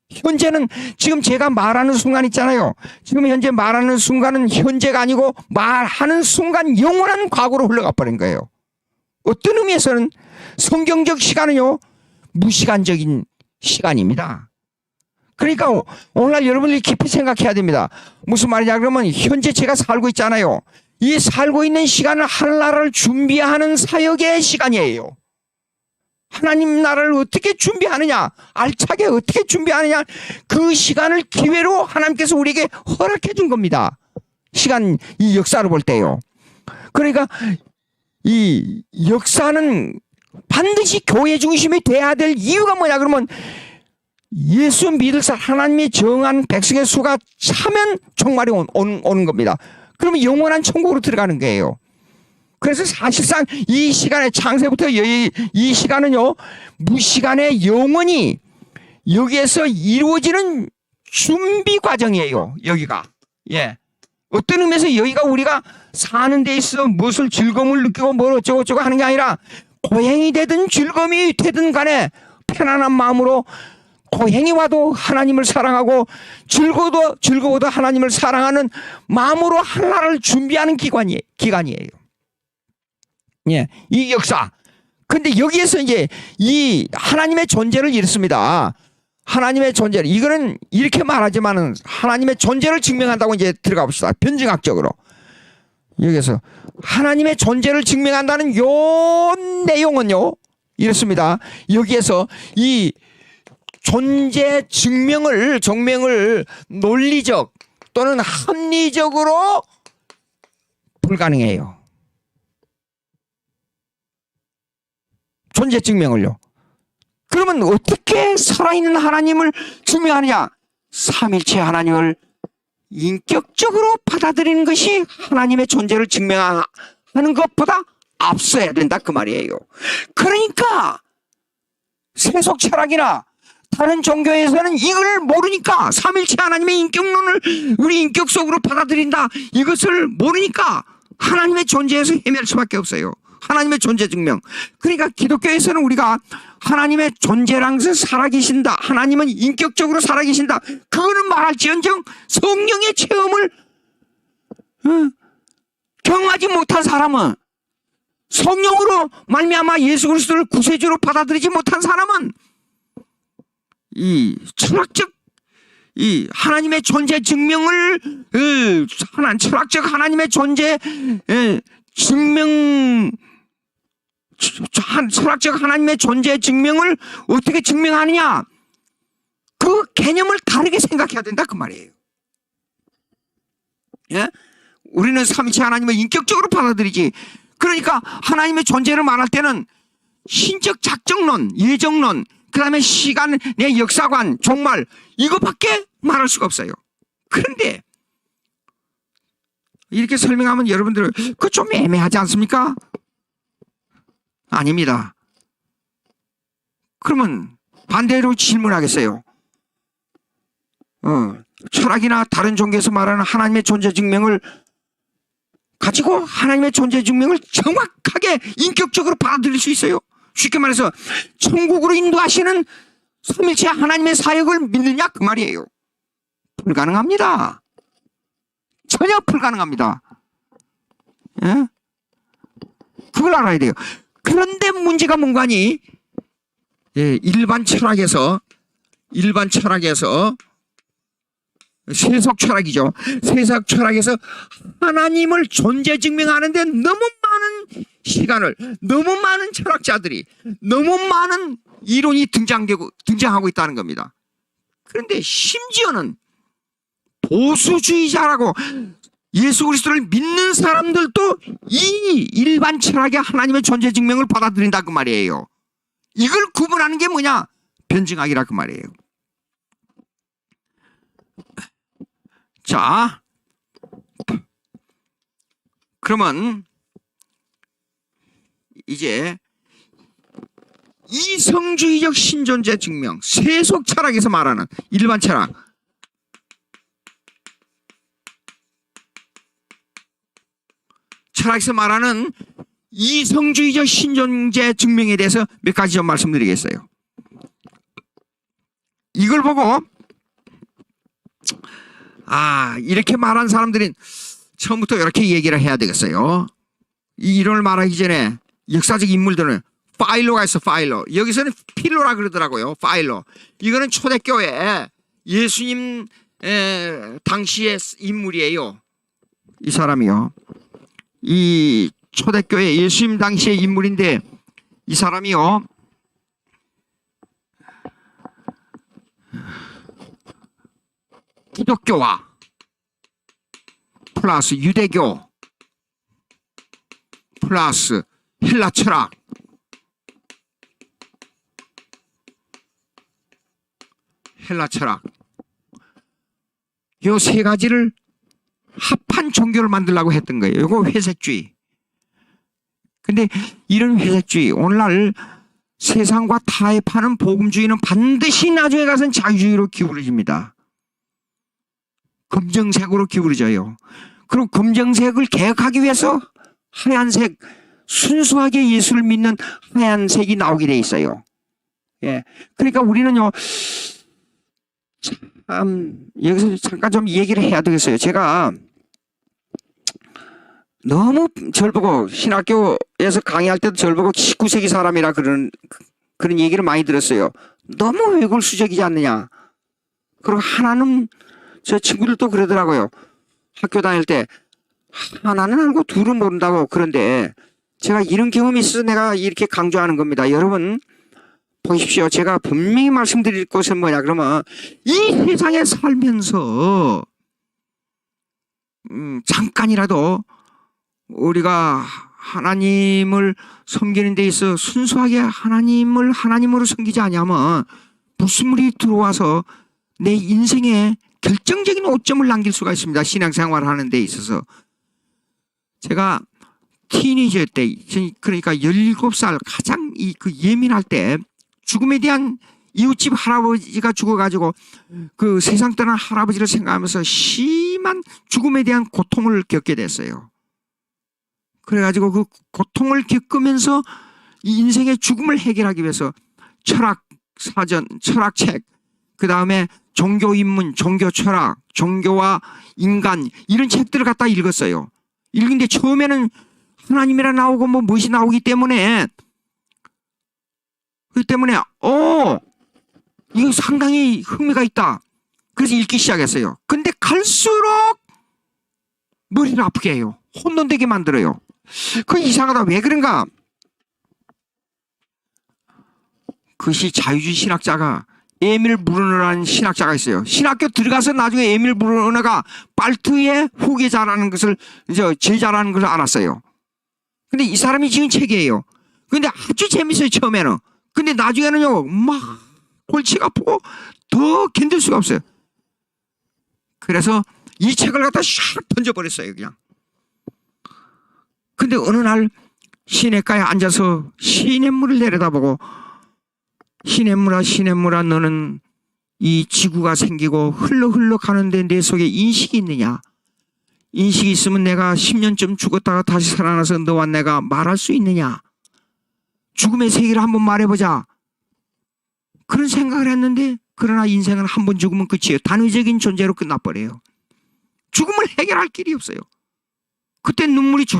현재는 지금 제가 말하는 순간 있잖아요. 지금 현재 말하는 순간은 현재가 아니고 말하는 순간 영원한 과거로 흘러가 버린 거예요. 어떤 의미에서는 성경적 시간은요, 무시간적인 시간입니다. 그러니까 오늘날 여러분들이 깊이 생각해야 됩니다. 무슨 말이냐 그러면 현재 제가 살고 있잖아요. 이 살고 있는 시간은 하늘나라를 준비하는 사역의 시간이에요. 하나님 나라를 어떻게 준비하느냐, 알차게 어떻게 준비하느냐, 그 시간을 기회로 하나님께서 우리에게 허락해 준 겁니다. 시간, 이 역사를 볼 때요. 그러니까 이 역사는 반드시 교회 중심이 돼야 될 이유가 뭐냐 그러면 예수 믿을 사람, 하나님이 정한 백성의 수가 차면 종말이 오는 겁니다. 그러면 영원한 천국으로 들어가는 거예요. 그래서 사실상 이 시간에 창세부터 이 시간은요, 무시간에 영원히 여기에서 이루어지는 준비 과정이에요. 여기가. 예. 어떤 의미에서 여기가 우리가 사는 데 있어 무엇을 즐거움을 느끼고 뭘 어쩌고저쩌고 하는 게 아니라 고행이 되든 즐거움이 되든 간에 편안한 마음으로 고행이 와도 하나님을 사랑하고 즐거워도 하나님을 사랑하는 마음으로 하나를 준비하는 기간이에요. 예, 이 역사. 근데 여기에서 이제 이 하나님의 존재를 이렇습니다. 하나님의 존재를, 이거는 이렇게 말하지만은 하나님의 존재를 증명한다고 이제 들어가 봅시다. 변증학적으로. 여기서 하나님의 존재를 증명한다는 요 내용은요, 이렇습니다. 여기에서 이 존재 증명을 논리적 또는 합리적으로 불가능해요. 존재 증명을요. 그러면 어떻게 살아있는 하나님을 증명하느냐? 삼일체 하나님을 인격적으로 받아들이는 것이 하나님의 존재를 증명하는 것보다 앞서야 된다 그 말이에요. 그러니까 세속 철학이나 다른 종교에서는 이걸 모르니까, 삼일체 하나님의 인격론을 우리 인격 속으로 받아들인다, 이것을 모르니까 하나님의 존재에서 헤맬 수밖에 없어요. 하나님의 존재 증명. 그러니까 기독교에서는 우리가 하나님의 존재랑 살아계신다, 하나님은 인격적으로 살아계신다, 그거는 말할지언정 성령의 체험을 경험하지 못한 사람은, 성령으로 말미암아 예수 그리스도를 구세주로 받아들이지 못한 사람은 이 철학적 이 하나님의 존재 증명을 철학적 하나님의 존재 증명, 철학적 하나님의 존재 증명을 어떻게 증명하느냐, 그 개념을 다르게 생각해야 된다 그 말이에요. 예? 우리는 삼위체 하나님을 인격적으로 받아들이지. 그러니까 하나님의 존재를 말할 때는 신적 작정론, 예정론, 그 다음에 시간의 역사관, 종말, 이거밖에 말할 수가 없어요. 그런데 이렇게 설명하면 여러분들 그거 좀 애매하지 않습니까? 아닙니다. 그러면 반대로 질문하겠어요. 철학이나 다른 종교에서 말하는 하나님의 존재 증명을 가지고 하나님의 존재 증명을 정확하게 인격적으로 받아들일 수 있어요? 쉽게 말해서 천국으로 인도하시는 삼일체 하나님의 사역을 믿느냐 그 말이에요. 불가능합니다. 전혀 불가능합니다. 예? 그걸 알아야 돼요. 그런데 문제가 뭔가니, 예, 일반 철학에서 세속 철학이죠. 세속 철학에서 하나님을 존재 증명하는데 너무 많은 시간을, 너무 많은 철학자들이, 너무 많은 이론이 등장하고 있다는 겁니다. 그런데 심지어는 보수주의자라고 예수 그리스도를 믿는 사람들도 이 일반 철학의 하나님의 존재 증명을 받아들인다 그 말이에요. 이걸 구분하는 게 뭐냐? 변증학이라 그 말이에요. 자, 그러면 이제 이성주의적 신존재 증명, 세속 철학에서 말하는 일반 철학, 철학에서 말하는 이성주의적 신존재 증명에 대해서 몇 가지 좀 말씀드리겠어요. 이걸 보고 이렇게 말한 사람들은 처음부터 이렇게 얘기를 해야 되겠어요. 이 이론을 말하기 전에 역사적 인물들은 파일로가 있어. 파일로. 여기서는 필로라 그러더라고요. 파일로. 이거는 초대교회 예수님 당시의 인물이에요. 이 사람이요. 이 초대교회 예수님 당시의 인물인데 이 사람이요. 기독교와 플러스 유대교 플러스 헬라 철학 요 세 가지를 합한 종교를 만들려고 했던 거예요. 이거 회색주의. 근데 이런 회색주의 오늘날 세상과 타협하는 복음주의는 반드시 나중에 가서는 자유주의로 기울어집니다. 검정색으로 기울어져요. 그리고 검정색을 개혁하기 위해서 하얀색, 순수하게 예수를 믿는 하얀색이 나오게 돼 있어요. 예. 그러니까 우리는요, 참, 여기서 잠깐 좀 얘기를 해야 되겠어요. 제가 너무 절 보고, 신학교에서 강의할 때도 절 보고 19세기 사람이라 그런 얘기를 많이 들었어요. 너무 외골수적이지 않느냐. 그리고 하나는, 저 친구들도 그러더라고요. 학교 다닐 때, 하나는 알고 둘은 모른다고. 그런데 제가 이런 경험이 있어서 내가 이렇게 강조하는 겁니다. 여러분, 보십시오. 제가 분명히 말씀드릴 것은 뭐냐 그러면 이 세상에 살면서 잠깐이라도 우리가 하나님을 섬기는 데 있어 순수하게 하나님을 하나님으로 섬기지 않으면 불순물이 들어와서 내 인생에 결정적인 오점을 남길 수가 있습니다. 신앙생활을 하는 데 있어서. 제가 티니저 때, 그러니까 17살 가장 예민할 때 죽음에 대한 이웃집 할아버지가 죽어가지고 그 세상 떠난 할아버지를 생각하면서 심한 죽음에 대한 고통을 겪게 됐어요. 그래가지고 그 고통을 겪으면서 이 인생의 죽음을 해결하기 위해서 철학 사전, 철학책, 그 다음에 종교 입문, 종교 철학, 종교와 인간 이런 책들을 갖다 읽었어요. 읽는데 처음에는 하나님이라 나오고 뭐 무엇이 나오기 때문에 이거 상당히 흥미가 있다. 그래서 읽기 시작했어요. 근데 갈수록 머리를 아프게 해요. 혼돈되게 만들어요. 그 이상하다. 왜 그런가? 그것이 자유주의 신학자가 에밀 브루너라는 신학자가 있어요. 신학교 들어가서 나중에 에밀 브루너가 발트의 후계자라는 것을, 제자라는 것을 알았어요. 근데 이 사람이 지은 책이에요. 근데 아주 재밌어요, 처음에는. 근데 나중에는요, 막 골치가 아프고 더 견딜 수가 없어요. 그래서 이 책을 갖다 샥 던져버렸어요, 그냥. 근데 어느 날 시냇가에 앉아서 시냇물을 내려다보고 시냇물아 너는 이 지구가 생기고 흘러 가는데 내 속에 인식이 있느냐? 인식이 있으면 내가 10년쯤 죽었다가 다시 살아나서 너와 내가 말할 수 있느냐? 죽음의 세계를 한번 말해보자. 그런 생각을 했는데 그러나 인생은 한 번 죽으면 끝이에요. 단회적인 존재로 끝나버려요. 죽음을 해결할 길이 없어요. 그때 눈물이 줄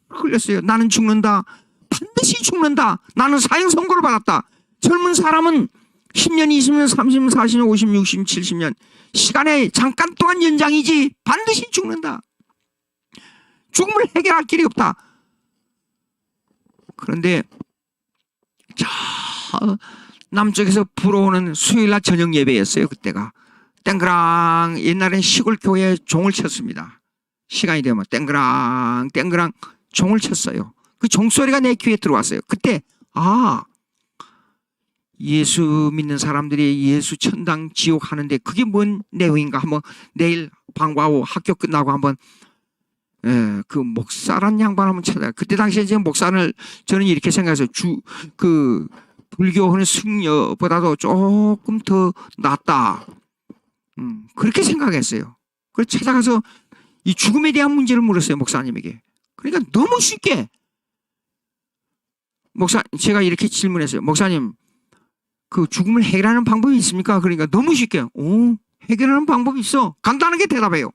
흘렸어요. 나는 죽는다. 반드시 죽는다. 나는 사형 선고를 받았다. 젊은 사람은 10년, 20년, 30년, 40년, 50년, 60년, 70년 시간의 잠깐 동안 연장이지 반드시 죽는다. 죽음을 해결할 길이 없다. 그런데 저 남쪽에서 불어오는 수요일날 저녁 예배였어요. 그때가 땡그랑 옛날엔 시골 교회에 종을 쳤습니다. 시간이 되면 땡그랑 종을 쳤어요. 그 종소리가 내 귀에 들어왔어요. 그때 예수 믿는 사람들이 예수 천당 지옥 하는데 그게 뭔 내용인가 한번 내일 방과후 학교 끝나고 한번 그 목사란 양반 한번 찾아요. 그때 당시에 지금 목사를 저는 이렇게 생각해서 그 불교하는 승려보다도 조금 더 낫다. 그렇게 생각했어요. 그래서 찾아가서 이 죽음에 대한 문제를 물었어요, 목사님에게. 그러니까 너무 쉽게 제가 이렇게 질문했어요. 목사님, 그 죽음을 해결하는 방법이 있습니까? 그러니까 너무 쉽게 해결하는 방법이 있어. 간단하게 대답해요.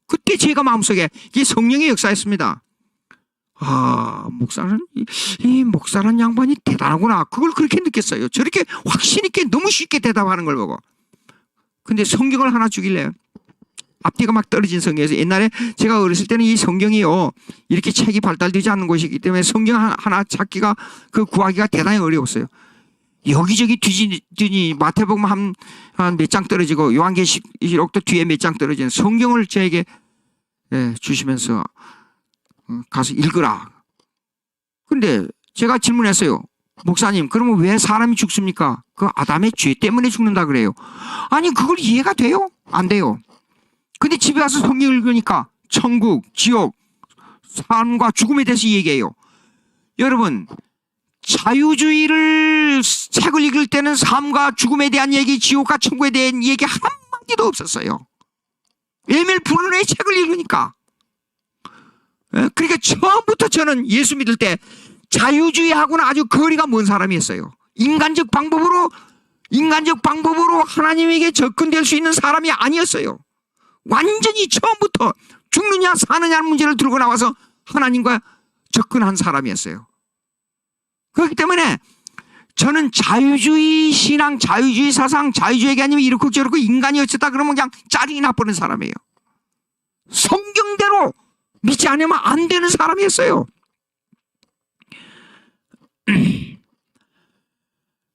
그때 제가 마음속에 이게 성령의 역사였습니다. 목사는 이 목사란 양반이 대단하구나. 그걸 그렇게 느꼈어요. 저렇게 확신 있게 너무 쉽게 대답하는 걸 보고. 근데 성경을 하나 주길래 앞뒤가 막 떨어진 성경에서, 옛날에 제가 어렸을 때는 이 성경이요 이렇게 책이 발달되지 않는 곳이기 때문에 성경 하나 찾기가, 구하기가 대단히 어려웠어요. 여기저기 뒤지니 마태복음 한 몇 장 떨어지고 요한계시록도 뒤에 몇 장 떨어지는 성경을 저에게 주시면서 가서 읽으라. 근데 제가 질문했어요. 목사님, 그러면 왜 사람이 죽습니까? 그 아담의 죄 때문에 죽는다 그래요. 아니, 그걸 이해가 돼요? 안 돼요. 근데 집에 와서 성경 읽으니까 천국, 지옥, 삶과 죽음에 대해서 얘기해요. 여러분, 자유주의를 책을 읽을 때는 삶과 죽음에 대한 얘기, 지옥과 천국에 대한 얘기 한마디도 없었어요. 에밀 브루너의 책을 읽으니까. 그러니까 처음부터 저는 예수 믿을 때 자유주의하고는 아주 거리가 먼 사람이었어요. 인간적 방법으로 하나님에게 접근될 수 있는 사람이 아니었어요. 완전히 처음부터 죽느냐 사느냐는 문제를 들고 나와서 하나님과 접근한 사람이었어요. 그렇기 때문에 저는 자유주의 신앙, 자유주의 사상, 자유주의가 아니면 이렇고 저렇고 인간이 어쩌다 그러면 그냥 짜증이 나버리는 사람이에요. 성경대로 믿지 않으면 안 되는 사람이었어요.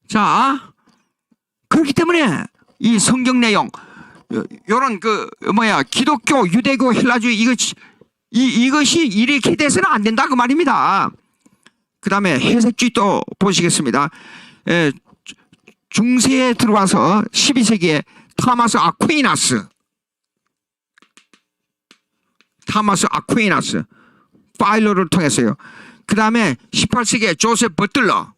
자, 그렇기 때문에 이 성경 내용, 요런 기독교, 유대교, 헬라주의 이것이 이렇게 돼서는 안 된다 그 말입니다. 그 다음에 해석주의 또 보시겠습니다. 중세에 들어와서 12세기에 타마스 아퀴나스 파일로를 통해서요. 그 다음에 18세기에 조셉 버틀러,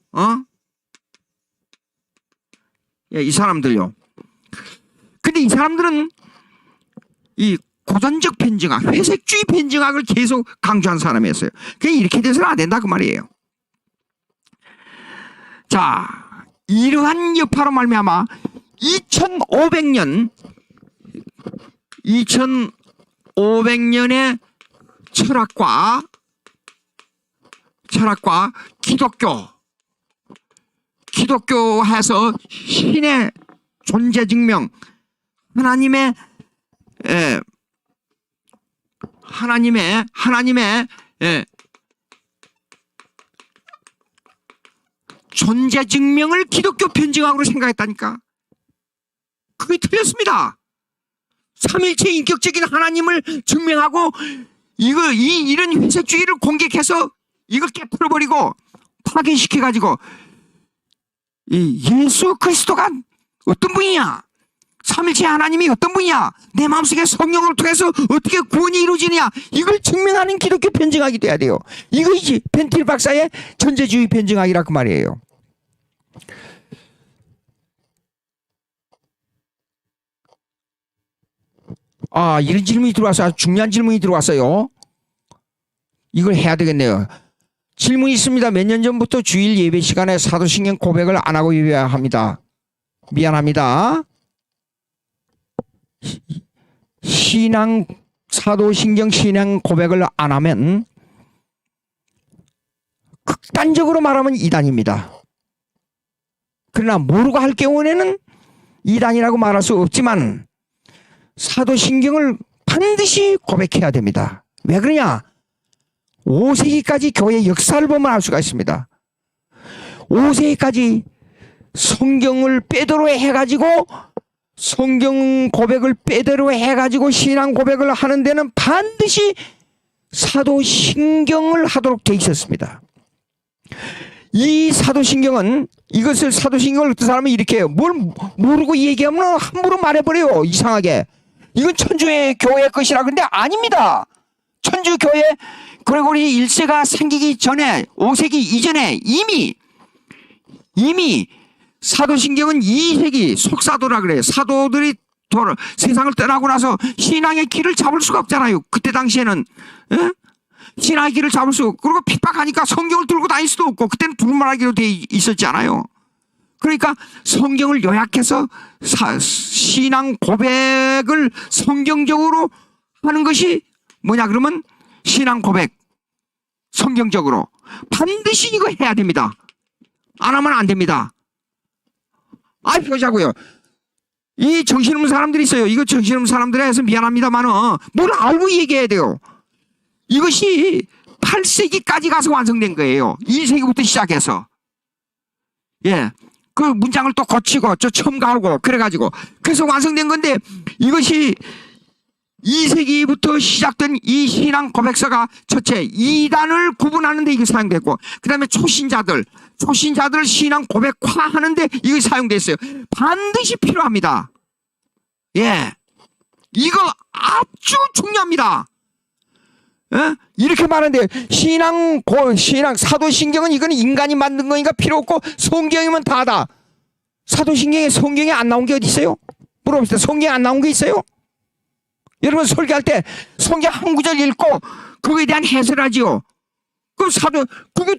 이 사람들요. 근데 이 사람들은 이 고전적 변증학, 회색주의 변증학을 계속 강조한 사람이었어요. 그냥 이렇게 돼서는 안 된다 그 말이에요. 자, 이러한 여파로 말미암아 2500년의 철학과 기독교에서 신의 존재 증명, 하나님의 존재 증명을 기독교 변증학으로 생각했다니까. 그게 틀렸습니다. 삼일체 인격적인 하나님을 증명하고 이런 회색주의를 공격해서 이걸 깨뜨려버리고 파괴시켜가지고 이 예수 그리스도가 어떤 분이냐, 삼일체 하나님이 어떤 분이냐, 내 마음속에 성령을 통해서 어떻게 구원이 이루어지느냐, 이걸 증명하는 기독교 변증학이 돼야 돼요. 이것이 벤틸 박사의 전제주의 변증학이라 그 말이에요. 이런 질문이 들어와서 아주 중요한 질문이 들어왔어요. 이걸 해야 되겠네요. 질문이 있습니다. 몇 년 전부터 주일 예배 시간에 사도신경 고백을 안 하고 예배해야 합니다. 미안합니다. 사도신경 신앙 고백을 안 하면 극단적으로 말하면 이단입니다. 그러나 모르고 할 경우에는 이단이라고 말할 수 없지만 사도신경을 반드시 고백해야 됩니다. 왜 그러냐? 5세기까지 교회의 역사를 보면 알 수가 있습니다. 5세기까지 성경을 빼도록 해가지고 성경 고백을 빼도록 해가지고 신앙 고백을 하는 데는 반드시 사도신경을 하도록 돼 있었습니다. 이 사도신경은 사도신경을 어떤 사람은 이렇게 해요. 뭘 모르고 얘기하면 함부로 말해버려요. 이상하게. 이건 천주의 교회의 것이라. 근데 아닙니다. 천주교회 그레고리 1세가 생기기 전에 5세기 이전에 이미 사도신경은 2세기 속사도라 그래요. 사도들이 세상을 떠나고 나서 신앙의 길을 잡을 수가 없잖아요. 그때 당시에는 신앙의 길을 잡을 수 없고, 그리고 핍박하니까 성경을 들고 다닐 수도 없고, 그때는 두루마리로 돼 있었지 않아요. 그러니까 성경을 요약해서 신앙 고백을 성경적으로 하는 것이 뭐냐 그러면 신앙 고백, 성경적으로. 반드시 이거 해야 됩니다. 안 하면 안 됩니다. 보자고요. 이 정신없는 사람들이 있어요. 이거 정신없는 사람들에 해서 미안합니다만은 뭘 알고 얘기해야 돼요. 이것이 8세기까지 가서 완성된 거예요. 2세기부터 시작해서. 그 문장을 또 고치고 저 첨가하고 그래가지고 그래서 완성된 건데, 이것이 2세기부터 시작된 이 신앙 고백서가 첫째 이단을 구분하는 데 이게 사용됐고, 그 다음에 초신자들 신앙 고백화하는 데 이게 사용됐어요. 반드시 필요합니다. 이거 아주 중요합니다. 이렇게 말하는데 신앙 사도신경은 이거는 인간이 만든 거니까 필요 없고 성경이면 다다. 사도신경에 성경에 안 나온 게 어디 있어요? 물어봅시다. 성경에 안 나온 게 있어요? 여러분 설교할 때 성경 한 구절 읽고 그거에 대한 해설을 하지요.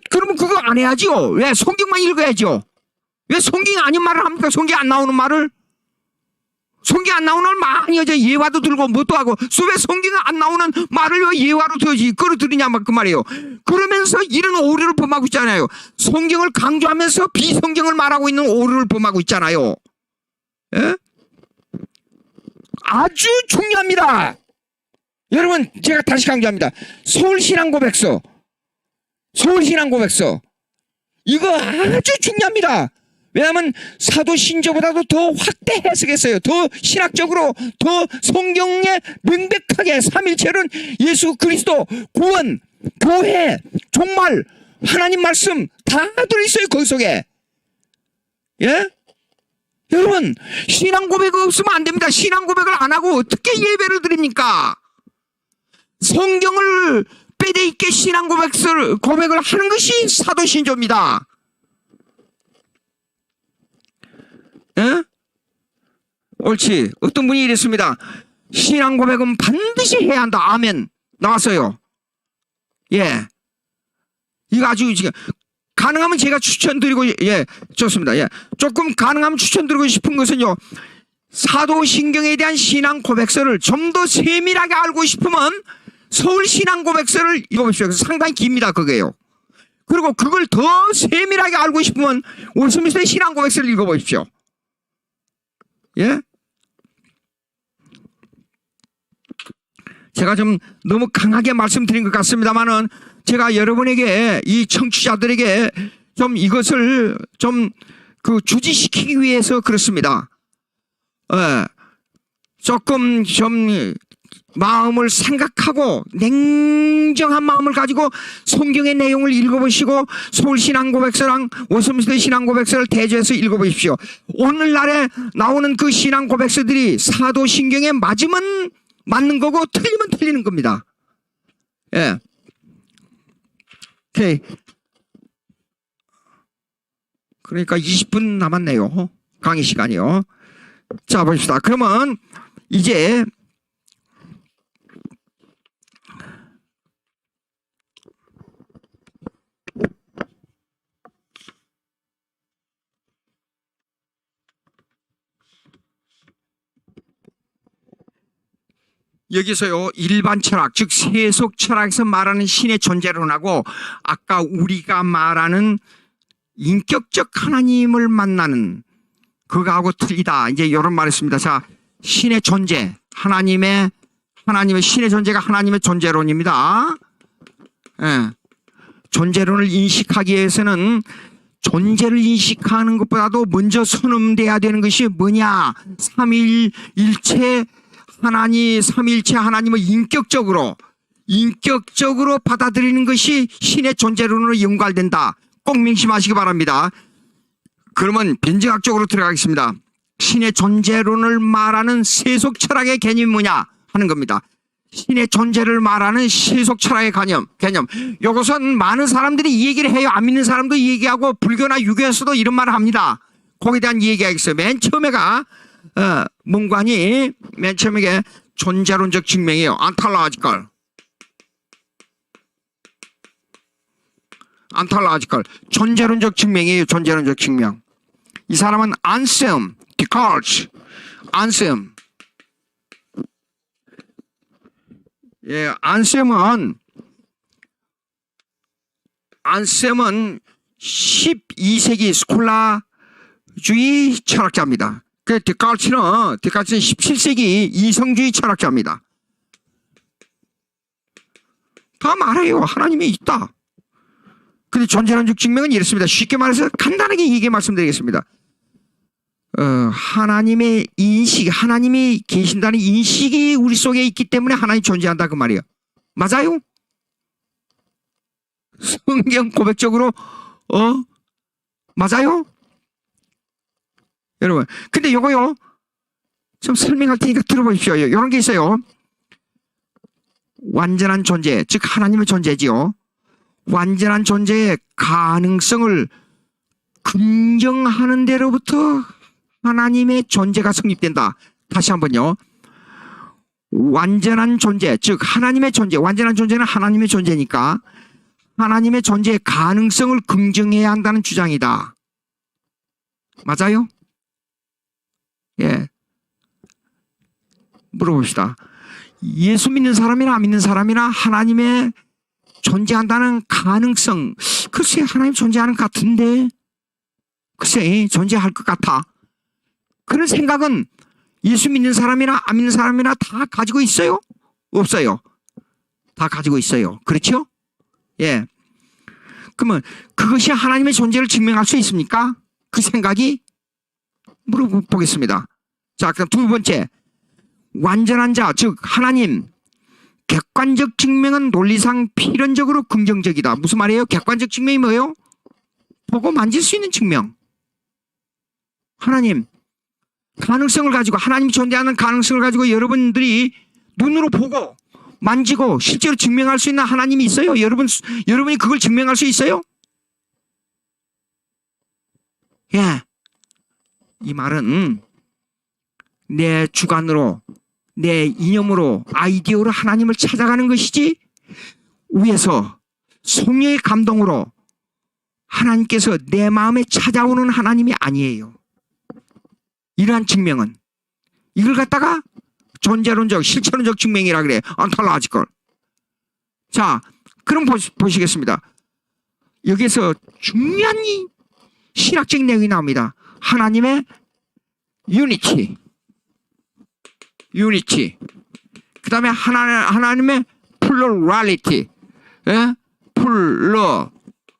그러면 그거 안 해야지요. 왜? 성경만 읽어야죠. 왜 성경이 아닌 말을 합니까? 성경 안 나오는 말을. 성경 안 나오는 말 많이 하죠. 예화도 들고 뭣도 하고. 왜 성경에 안 나오는 말을 왜 예화로 끌어들이냐 그 말이에요. 그러면서 이런 오류를 범하고 있잖아요. 성경을 강조하면서 비성경을 말하고 있는 오류를 범하고 있잖아요. 아주 중요합니다. 여러분 제가 다시 강조합니다. 서울신앙고백서 이거 아주 중요합니다. 왜냐하면 사도신조보다도 더 확대 해석했어요. 더 신학적으로 더 성경에 명백하게 삼일체는 예수 그리스도, 구원, 교회, 종말, 하나님 말씀 다 들어있어요. 거기 속에. 여러분 신앙 고백 없으면 안 됩니다. 신앙 고백을 안 하고 어떻게 예배를 드립니까? 성경을 빼대있게 신앙 고백을 하는 것이 사도신조입니다. 옳지. 어떤 분이 이랬습니다. 신앙 고백은 반드시 해야 한다. 아멘. 나왔어요. 이거 아주 가능하면 제가 추천드리고 좋습니다. 조금 가능하면 추천드리고 싶은 것은요, 사도신경에 대한 신앙 고백서를 좀 더 세밀하게 알고 싶으면 서울신앙 고백서를 읽어보십시오. 상당히 깁니다. 그게요. 그리고 그걸 더 세밀하게 알고 싶으면 웨스민스터 신앙 고백서를 읽어보십시오. 제가 좀 너무 강하게 말씀드린 것 같습니다만은 제가 여러분에게, 이 청취자들에게 좀 이것을 좀 주지시키기 위해서 그렇습니다. 조금 좀 마음을 생각하고 냉정한 마음을 가지고 성경의 내용을 읽어보시고 서울신앙고백서랑 웨스민스터 신앙고백서를 대조해서 읽어보십시오. 오늘날에 나오는 그 신앙고백서들이 사도신경에 맞으면 맞는 거고 틀리면 틀리는 겁니다. 오케이. 그러니까 20분 남았네요. 강의 시간이요. 자, 봅시다. 그러면 이제 여기서요, 일반 철학, 즉 세속 철학에서 말하는 신의 존재론하고 아까 우리가 말하는 인격적 하나님을 만나는 그거하고 틀리다. 이제 이런 말을 했습니다. 자, 신의 존재, 하나님의 신의 존재가 하나님의 존재론입니다. 존재론을 인식하기 위해서는 존재를 인식하는 것보다도 먼저 선언돼야 되는 것이 뭐냐? 삼위일체 하나님을 인격적으로 받아들이는 것이 신의 존재론으로 연관된다. 꼭 명심하시기 바랍니다. 그러면 변증학적으로 들어가겠습니다. 신의 존재론을 말하는 세속 철학의 개념이 뭐냐 하는 겁니다. 신의 존재를 말하는 세속 철학의 개념. 이것은 많은 사람들이 이 얘기를 해요. 안 믿는 사람도 이 얘기하고 불교나 유교에서도 이런 말을 합니다. 거기에 대한 얘기하겠어요. 맨 처음에가 문관이 맨 처음에 존재론적 증명이에요. 안탈로지컬. 존재론적 증명이에요. 존재론적 증명. 이 사람은 안셈 디컬트. 안셈은 안셈은 12세기 스콜라주의 철학자입니다. 데카르트는 17세기 이성주의 철학자입니다. 다 말해요. 하나님이 있다. 근데 존재론적 증명은 이렇습니다. 쉽게 말해서 간단하게 이게 말씀드리겠습니다. 하나님의 인식, 하나님이 계신다는 인식이 우리 속에 있기 때문에 하나님이 존재한다 그 말이에요. 맞아요? 성경 고백적으로 맞아요? 여러분, 근데 요거요 좀 설명할 테니까 들어보십시오. 이런 게 있어요. 완전한 존재, 즉 하나님의 존재지요. 완전한 존재의 가능성을 긍정하는 데로부터 하나님의 존재가 성립된다. 다시 한번요. 완전한 존재, 즉 하나님의 존재, 완전한 존재는 하나님의 존재니까 하나님의 존재의 가능성을 긍정해야 한다는 주장이다. 맞아요? 예. 물어봅시다. 예수 믿는 사람이나 안 믿는 사람이나 하나님의 존재한다는 가능성, 글쎄 하나님 존재하는 것 같은데, 글쎄 존재할 것 같아. 그런 생각은 예수 믿는 사람이나 안 믿는 사람이나 다 가지고 있어요? 없어요? 다 가지고 있어요. 그렇죠? 예. 그러면 그것이 하나님의 존재를 증명할 수 있습니까? 그 생각이? 물어보겠습니다. 자, 그럼 두 번째. 완전한 자, 즉 하나님. 객관적 증명은 논리상 필연적으로 긍정적이다. 무슨 말이에요? 객관적 증명이 뭐예요? 보고 만질 수 있는 증명. 하나님. 가능성을 가지고, 하나님이 존재하는 가능성을 가지고 여러분들이 눈으로 보고 만지고 실제로 증명할 수 있는 하나님이 있어요? 여러분이 그걸 증명할 수 있어요? 예. 이 말은 내 주관으로, 내 이념으로, 아이디어로 하나님을 찾아가는 것이지 위에서 성령의 감동으로 하나님께서 내 마음에 찾아오는 하나님이 아니에요. 이러한 증명은 이걸 갖다가 존재론적, 실체론적 증명이라 그래. ontological. 자, 그럼 보시겠습니다. 여기에서 중요한 이 신학적 내용이 나옵니다. 하나님의 유니티. 그 다음에 하나님의 플루랄리티. 예?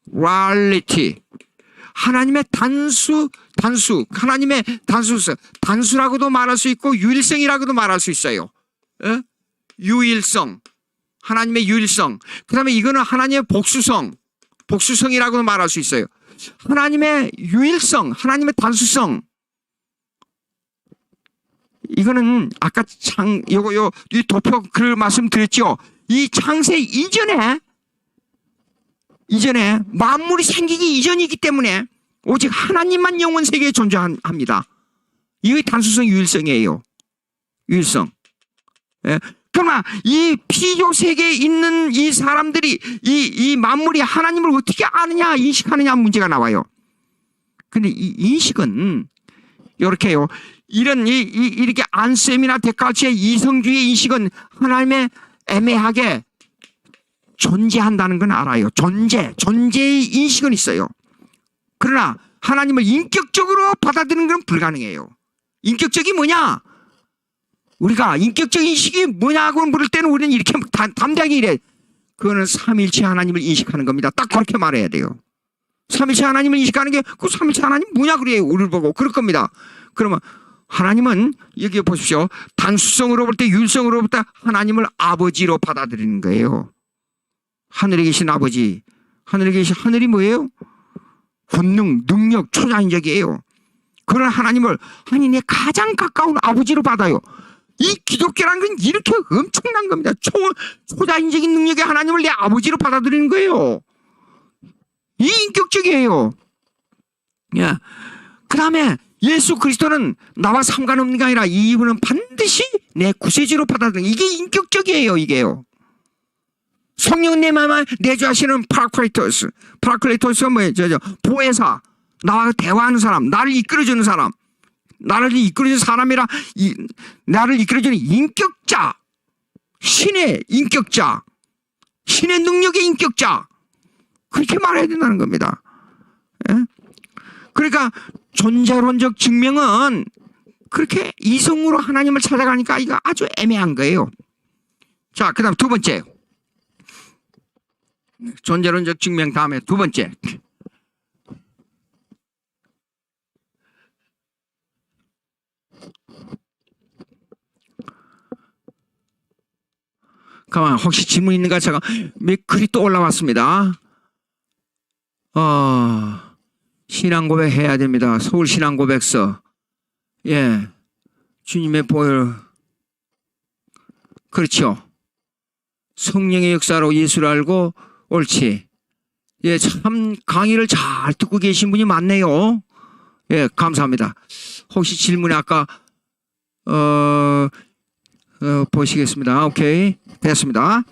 플루랄리티. 하나님의 단수, 하나님의 단수라고도 말할 수 있고 유일성이라고도 말할 수 있어요. 예? 유일성, 하나님의 유일성. 그 다음에 이거는 하나님의 복수성이라고도 말할 수 있어요. 하나님의 유일성, 하나님의 단수성. 이거는 아까 이 도표 글 말씀드렸죠. 이 창세 이전에 만물이 생기기 이전이기 때문에 오직 하나님만 영원 세계에 존재합니다. 이게 단수성 유일성이에요. 유일성. 예. 그러나 이 피조 세계에 있는 이 사람들이 이 만물이 하나님을 어떻게 아느냐, 인식하느냐 문제가 나와요. 근데 이 인식은 이렇게요. 이렇게 안셈이나 데카르트의 이성주의 인식은 하나님의 애매하게 존재한다는 건 알아요. 존재의 인식은 있어요. 그러나 하나님을 인격적으로 받아들이는 건 불가능해요. 인격적이 뭐냐? 우리가 인격적 인식이 뭐냐고 물을 때는 우리는 이렇게 담대하게 이래. 그거는 삼일체 하나님을 인식하는 겁니다. 딱 그렇게 말해야 돼요. 삼일체 하나님을 인식하는 게 그 삼일체 하나님 뭐냐 그래요. 우리를 보고 그럴 겁니다. 그러면 하나님은 여기 보십시오. 단수성으로 볼 때 유일성으로 볼 때 하나님을 아버지로 받아들이는 거예요. 하늘에 계신 아버지. 하늘이 뭐예요? 권능, 능력, 초자인적이에요. 그런 하나님을 내 가장 가까운 아버지로 받아요. 이 기독교라는 건 이렇게 엄청난 겁니다. 초자인적인 능력의 하나님을 내 아버지로 받아들이는 거예요. 이 인격적이에요. 예. 그 다음에 예수 그리스도는 나와 상관없는 게 아니라 이분은 반드시 내 구세주로 받아들이는 이게 인격적이에요. 이게요. 성령 내 마음에 내주하시는 파라클레토스가 뭐예요? 보혜사, 나와 대화하는 사람, 나를 이끌어주는 사람, 나를 이끌어주는 사람이라 나를 이끌어주는 인격자, 신의 인격자, 신의 능력의 인격자. 그렇게 말해야 된다는 겁니다. 예? 그러니까 존재론적 증명은 그렇게 이성으로 하나님을 찾아가니까 이거 아주 애매한 거예요. 자, 그 다음 두 번째. 존재론적 증명 다음에 두 번째. 가만, 혹시 질문 있는가? 제가 몇 글이 또 올라왔습니다. 신앙 고백 해야 됩니다. 서울 신앙 고백서. 예. 주님의 보혈. 그렇죠. 성령의 역사로 예수를 알고 옳지. 예, 참 강의를 잘 듣고 계신 분이 많네요. 예, 감사합니다. 혹시 질문이 아까 보시겠습니다. 오케이. 됐습니다.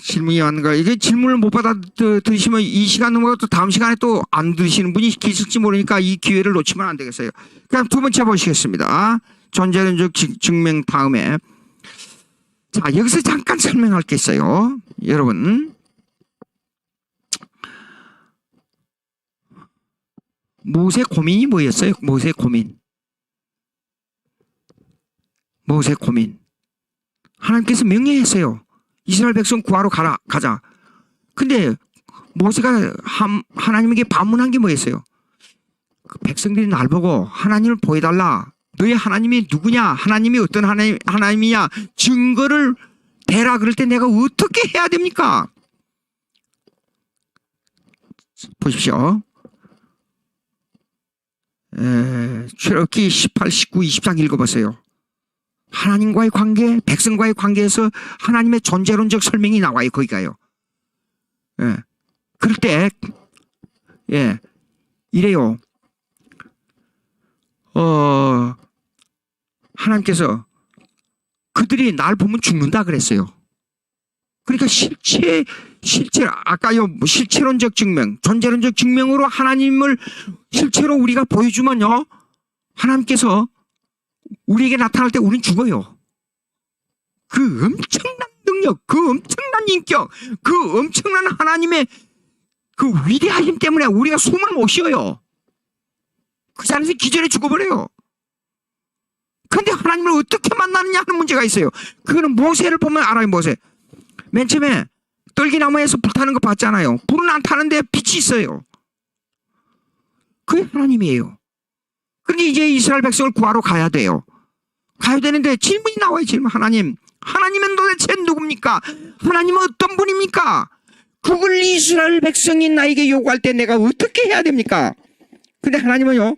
질문이 왔는가? 이게 질문을 못 받아 들으시면 이 시간 넘어가고 또 다음 시간에 또 안 들으시는 분이 계실지 모르니까 이 기회를 놓치면 안 되겠어요. 그럼 두 번째 보시겠습니다. 존재론적 증명 다음에. 자, 여기서 잠깐 설명할 게 있어요. 여러분. 모세 고민이 뭐였어요? 모세 고민. 모세 고민. 하나님께서 명령했어요. 이스라엘 백성 구하러 가자. 근데 모세가 하나님에게 반문한 게 뭐였어요? 그 백성들이 날 보고 하나님을 보여달라. 너희 하나님이 누구냐? 하나님이 어떤 하나님이냐? 증거를 대라. 그럴 때 내가 어떻게 해야 됩니까? 보십시오. 출애굽기 18, 19, 20장 읽어보세요. 하나님과의 관계, 백성과의 관계에서 하나님의 존재론적 설명이 나와요. 거기가요. 예. 그럴 때, 예, 이래요. 하나님께서 그들이 날 보면 죽는다 그랬어요. 그러니까 아까요, 실체론적 증명, 존재론적 증명으로 하나님을 실체로 우리가 보여주면요, 하나님께서 우리에게 나타날 때 우리는 죽어요. 그 엄청난 능력, 그 엄청난 인격, 그 엄청난 하나님의 그 위대하심 때문에 우리가 숨을 못 쉬어요. 그 자리에서 기절해 죽어버려요. 근데 하나님을 어떻게 만나느냐 하는 문제가 있어요. 그거는 모세를 보면 알아요. 모세. 맨 처음에 떨기나무에서 불타는 거 봤잖아요. 불은 안 타는데 빛이 있어요. 그게 하나님이에요. 그런데 이제 이스라엘 백성을 구하러 가야 돼요. 가야 되는데 질문이 나와요. 질문. 하나님은 도대체 누굽니까? 하나님은 어떤 분입니까? 그걸 이스라엘 백성이 나에게 요구할 때 내가 어떻게 해야 됩니까? 근데 하나님은요,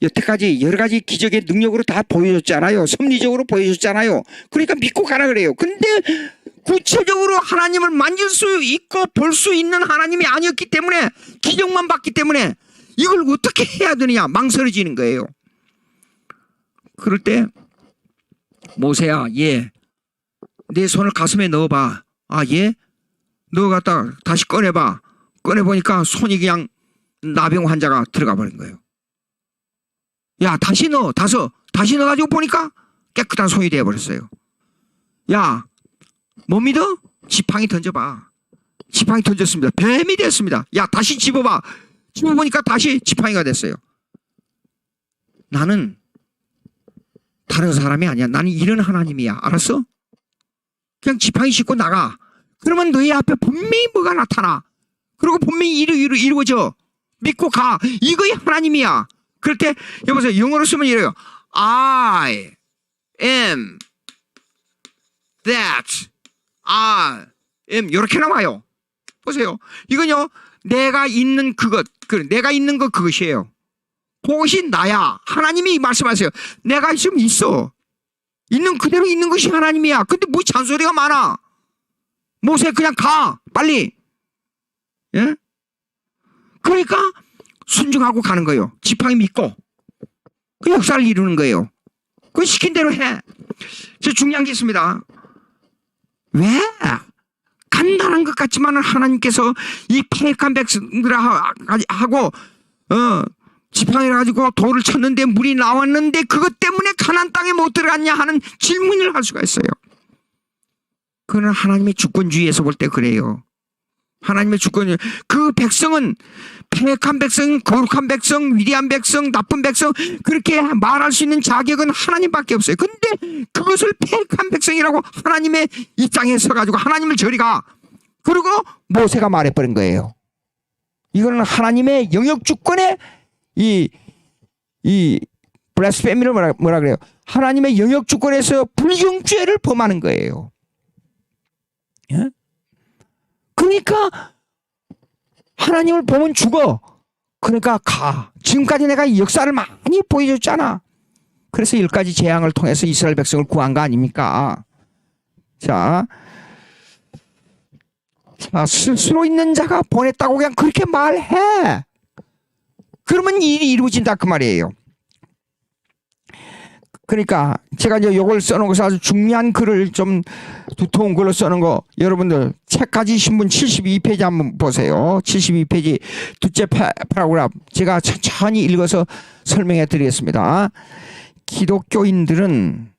여태까지 여러 가지 기적의 능력으로 다 보여줬잖아요. 섭리적으로 보여줬잖아요. 그러니까 믿고 가라 그래요. 근데 구체적으로 하나님을 만질 수 있고 볼 수 있는 하나님이 아니었기 때문에, 기적만 봤기 때문에 이걸 어떻게 해야 되느냐 망설여지는 거예요. 그럴 때 모세야, 예, 내 손을 가슴에 넣어봐. 아, 예? 넣어갔다 다시 꺼내봐. 꺼내보니까 손이 그냥 나병 환자가 들어가 버린 거예요. 야, 다시 넣어. 다시 넣어가지고 보니까 깨끗한 손이 되어버렸어요. 야, 못 믿어? 지팡이 던져봐. 지팡이 던졌습니다. 뱀이 됐습니다. 야, 다시 집어봐. 집어보니까 다시 지팡이가 됐어요. 나는 다른 사람이 아니야. 나는 이런 하나님이야. 알았어? 그냥 지팡이 싣고 나가. 그러면 너희 앞에 분명히 뭐가 나타나. 그리고 분명히 이루어져. 믿고 가. 이거이 하나님이야. 그럴 때 여보세요. 영어로 쓰면 이래요. I am that. I am. 이렇게 나와요. 보세요. 이건요, 내가 있는 그것, 내가 있는 것 그것이에요. 그것이 나야. 하나님이 말씀하세요. 내가 있으면 있어. 있는 그대로 있는 것이 하나님이야. 근데 뭐 잔소리가 많아. 모세 그냥 가. 빨리. 예? 그러니까 순종하고 가는 거예요. 지팡이 믿고. 그 역사를 이루는 거예요. 그 시킨 대로 해. 저 중요한 게 있습니다. 왜? 간단한 것 같지만 하나님께서 이 패역한 백성들하고 지팡이를 가지고 돌을 쳤는데 물이 나왔는데 그것 때문에 가나안 땅에 못 들어갔냐 하는 질문을 할 수가 있어요. 그는 하나님의 주권주의에서 볼 때 그래요. 하나님의 주권이. 그 백성은 패역한 백성, 거룩한 백성, 위대한 백성, 나쁜 백성, 그렇게 말할 수 있는 자격은 하나님밖에 없어요. 근데 그것을 패역한 백성이라고 하나님의 입장에 서가지고 하나님을 저리가. 그리고 모세가 말해버린 거예요. 이거는 하나님의 영역 주권에 이 블라스페미를 뭐라 그래요? 하나님의 영역 주권에서 불경죄를 범하는 거예요. 예? 그러니까 하나님을 보면 죽어. 그러니까 가. 지금까지 내가 역사를 많이 보여줬잖아. 그래서 10가지 재앙을 통해서 이스라엘 백성을 구한 거 아닙니까? 자, 스스로 있는 자가 보냈다고 그냥 그렇게 말해. 그러면 일이 이루어진다 그 말이에요. 그러니까 제가 이제 요걸 써놓은 것은 아주 중요한 글을 좀 두터운 글로 써놓은 거, 여러분들 책 가지신 분 72페이지 한번 보세요. 72페이지 둘째 파라그래프 제가 천천히 읽어서 설명해 드리겠습니다. 기독교인들은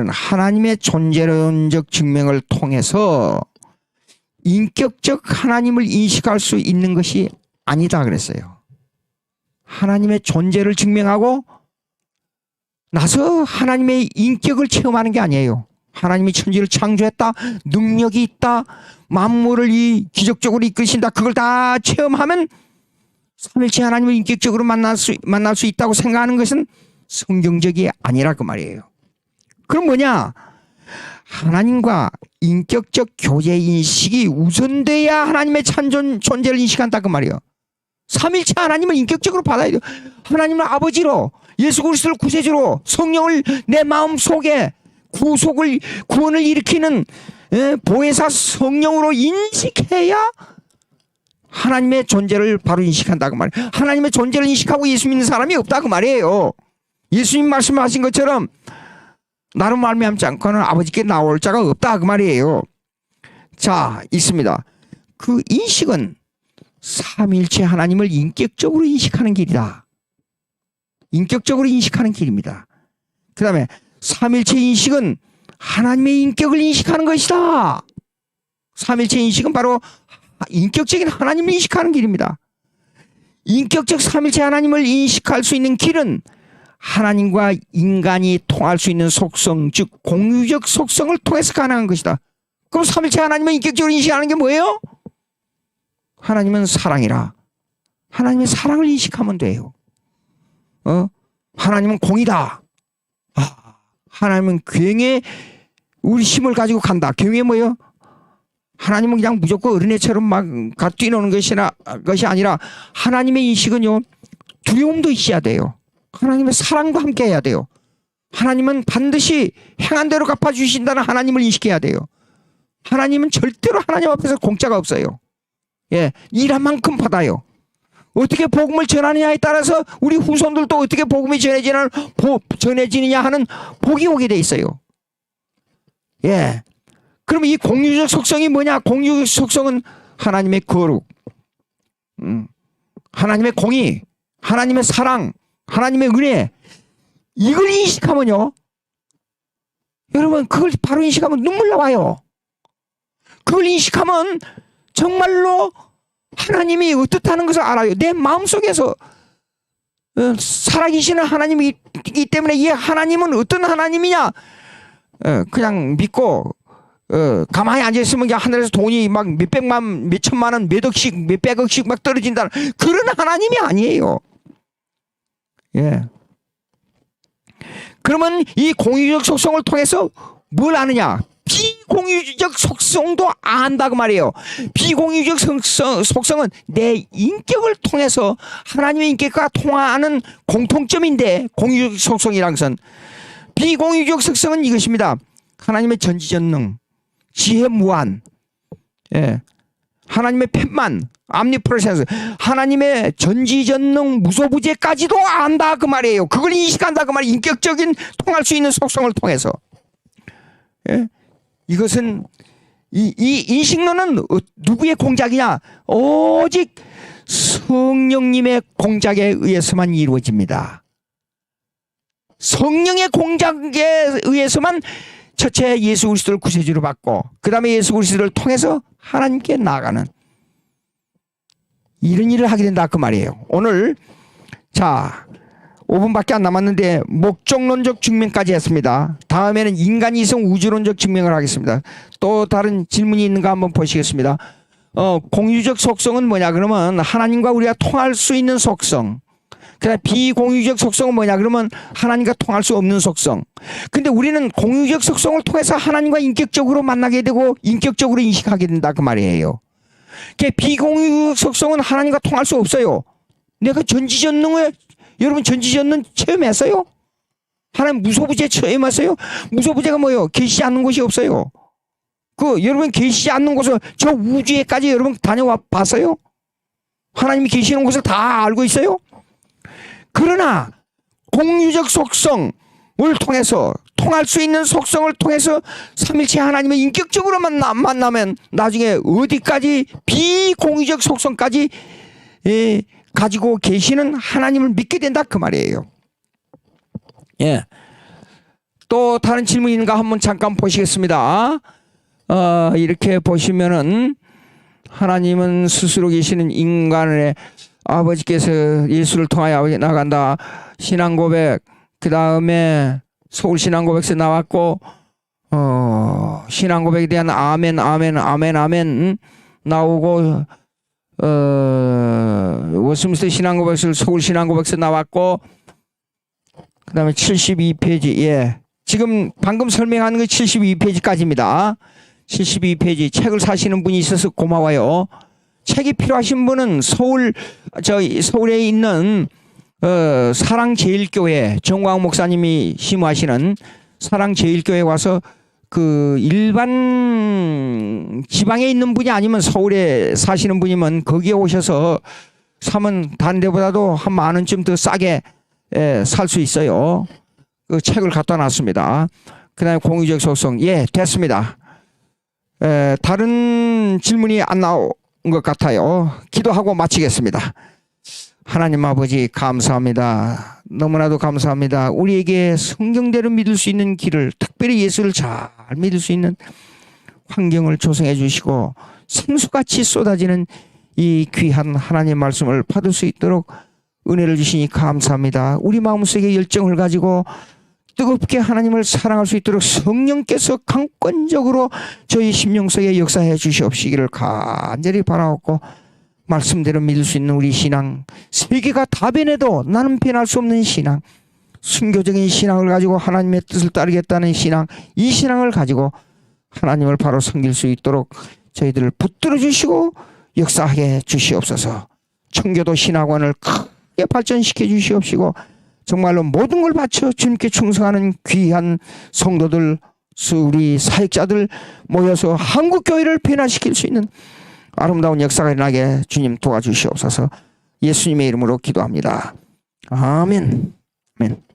하나님의 존재론적 증명을 통해서 인격적 하나님을 인식할 수 있는 것이 아니다 그랬어요. 하나님의 존재를 증명하고 나서 하나님의 인격을 체험하는 게 아니에요. 하나님이 천지를 창조했다, 능력이 있다, 만물을 기적적으로 이끄신다, 그걸 다 체험하면 삼일체 하나님을 인격적으로 만날 수 있다고 생각하는 것은 성경적이 아니라 그 말이에요. 그럼 뭐냐? 하나님과 인격적 교제 인식이 우선돼야 하나님의 존재를 인식한다 그 말이에요. 삼일체 하나님을 인격적으로 받아야 돼요. 하나님을 아버지로, 예수 그리스도를 구세주로, 성령을 내 마음 속에 구원을 일으키는 보혜사 성령으로 인식해야 하나님의 존재를 바로 인식한다 그 말이에요. 하나님의 존재를 인식하고 예수 믿는 사람이 없다 그 말이에요. 예수님 말씀하신 것처럼 나로 말미암지 않고는 아버지께 나올 자가 없다 그 말이에요. 자, 있습니다. 그 인식은 삼일체 하나님을 인격적으로 인식하는 길이다. 인격적으로 인식하는 길입니다. 그 다음에 삼일체 인식은 하나님의 인격을 인식하는 것이다. 삼일체 인식은 바로 인격적인 하나님을 인식하는 길입니다. 인격적 삼일체 하나님을 인식할 수 있는 길은 하나님과 인간이 통할 수 있는 속성, 즉 공유적 속성을 통해서 가능한 것이다. 그럼 삼일체 하나님을 인격적으로 인식하는 게 뭐예요? 하나님은 사랑이라. 하나님의 사랑을 인식하면 돼요. 하나님은 공이다. 하나님은 굉에 우리 힘을 가지고 간다. 굉에 뭐예요? 하나님은 그냥 무조건 어린애처럼 막 뛰노는 것이 아니라 하나님의 인식은요, 두려움도 있어야 돼요. 하나님의 사랑과 함께 해야 돼요. 하나님은 반드시 행한 대로 갚아주신다는 하나님을 인식해야 돼요. 하나님은 절대로 하나님 앞에서 공짜가 없어요. 예, 일한 만큼 받아요. 어떻게 복음을 전하느냐에 따라서 우리 후손들도 어떻게 복음이 전해지느냐 하는 복이 오게 돼 있어요. 예. 그럼 이 공유적 속성이 뭐냐? 공유적 속성은 하나님의 거룩, 하나님의 공의, 하나님의 사랑, 하나님의 은혜, 이걸 인식하면요, 여러분 그걸 바로 인식하면 눈물 나와요. 그걸 인식하면 정말로 하나님이 어떻다는 것을 알아요. 내 마음속에서 살아계시는 하나님이 있기 때문에 이 하나님은 어떤 하나님이냐, 그냥 믿고 가만히 앉아있으면 하늘에서 돈이 막 몇백만, 몇천만 원, 몇 억씩, 몇백억씩 막 떨어진다는 그런 하나님이 아니에요. 예. 그러면 이 공유적 속성을 통해서 뭘 아느냐? 비공유적 속성도 안다 그 말이에요. 비공유적 속성은 내 인격을 통해서 하나님의 인격과 통하는 공통점인데, 공유적 속성이란 것은, 비공유적 속성은 이것입니다. 하나님의 전지전능, 지혜 무한, 예. 하나님의 편만, 암니프레센스, 하나님의 전지전능 무소부재까지도 안다 그 말이에요. 그걸 인식한다 그 말이에요. 인격적인 통할 수 있는 속성을 통해서. 예? 이것은 이 인식론은 누구의 공작이냐? 오직 성령님의 공작에 의해서만 이루어집니다. 성령의 공작에 의해서만 첫째 예수 그리스도를 구세주로 받고 그 다음에 예수 그리스도를 통해서 하나님께 나아가는 이런 일을 하게 된다 그 말이에요. 오늘 자 5분밖에 안 남았는데 목적론적 증명까지 했습니다. 다음에는 인간 이성 우주론적 증명을 하겠습니다. 또 다른 질문이 있는가 한번 보시겠습니다. 공유적 속성은 뭐냐 그러면 하나님과 우리가 통할 수 있는 속성. 그다음에 비공유적 속성은 뭐냐 그러면 하나님과 통할 수 없는 속성. 근데 우리는 공유적 속성을 통해서 하나님과 인격적으로 만나게 되고 인격적으로 인식하게 된다 그 말이에요. 비공유적 속성은 하나님과 통할 수 없어요. 내가 전지전능을 여러분 전지전능 체험했어요? 하나님 무소부재 체험했어요? 무소부재가 뭐예요? 계시지 않는 곳이 없어요. 여러분 계시지 않는 곳을 저 우주에까지 여러분 다녀와 봤어요? 하나님이 계시는 곳을 다 알고 있어요? 그러나 공유적 속성을 통해서 통할 수 있는 속성을 통해서 삼일체 하나님을 인격적으로 만나면 나중에 어디까지 비공유적 속성까지 가지고 계시는 하나님을 믿게 된다 그 말이에요. 예. 또 다른 질문이 있는가 한번 잠깐 보시겠습니다. 이렇게 보시면은 하나님은 스스로 계시는 인간의 아버지께서 예수를 통하여 나간다. 신앙고백 그 다음에 서울 신앙고백에서 나왔고 신앙고백에 대한 아멘 아멘 아멘 아멘 나오고 워스민스터 신앙고백에서 서울 신앙고백에서 나왔고 그 다음에 72페이지 예 지금 방금 설명하는 게 72페이지까지입니다. 72페이지 책을 사시는 분이 있어서 고마워요. 책이 필요하신 분은 서울에 있는 사랑제일교회 정광 목사님이 심호하시는 사랑제일교회 와서 일반 지방에 있는 분이 아니면 서울에 사시는 분이면 거기에 오셔서 사면 다른 데보다도 한 10,000원쯤 더 싸게 살 수 있어요. 그 책을 갖다 놨습니다. 그 다음에 공유적 속성 예 됐습니다. 다른 질문이 안 나온 것 같아요. 기도하고 마치겠습니다. 하나님 아버지 감사합니다. 너무나도 감사합니다. 우리에게 성경대로 믿을 수 있는 길을 특별히 예수를 잘 믿을 수 있는 환경을 조성해 주시고 생수같이 쏟아지는 이 귀한 하나님 말씀을 받을 수 있도록 은혜를 주시니 감사합니다. 우리 마음속에 열정을 가지고 뜨겁게 하나님을 사랑할 수 있도록 성령께서 강권적으로 저희 심령 속에 역사해 주시옵시기를 간절히 바라옵고 말씀대로 믿을 수 있는 우리 신앙 세계가 다 변해도 나는 변할 수 없는 신앙 순교적인 신앙을 가지고 하나님의 뜻을 따르겠다는 신앙 이 신앙을 가지고 하나님을 바로 섬길 수 있도록 저희들을 붙들어 주시고 역사하게 주시옵소서. 청교도 신학원을 크게 발전시켜 주시옵시고 정말로 모든 걸 바쳐 주님께 충성하는 귀한 성도들 우리 사역자들 모여서 한국교회를 변화시킬 수 있는 아름다운 역사가 일어나게 주님 도와주시옵소서. 예수님의 이름으로 기도합니다. 아멘. 아멘.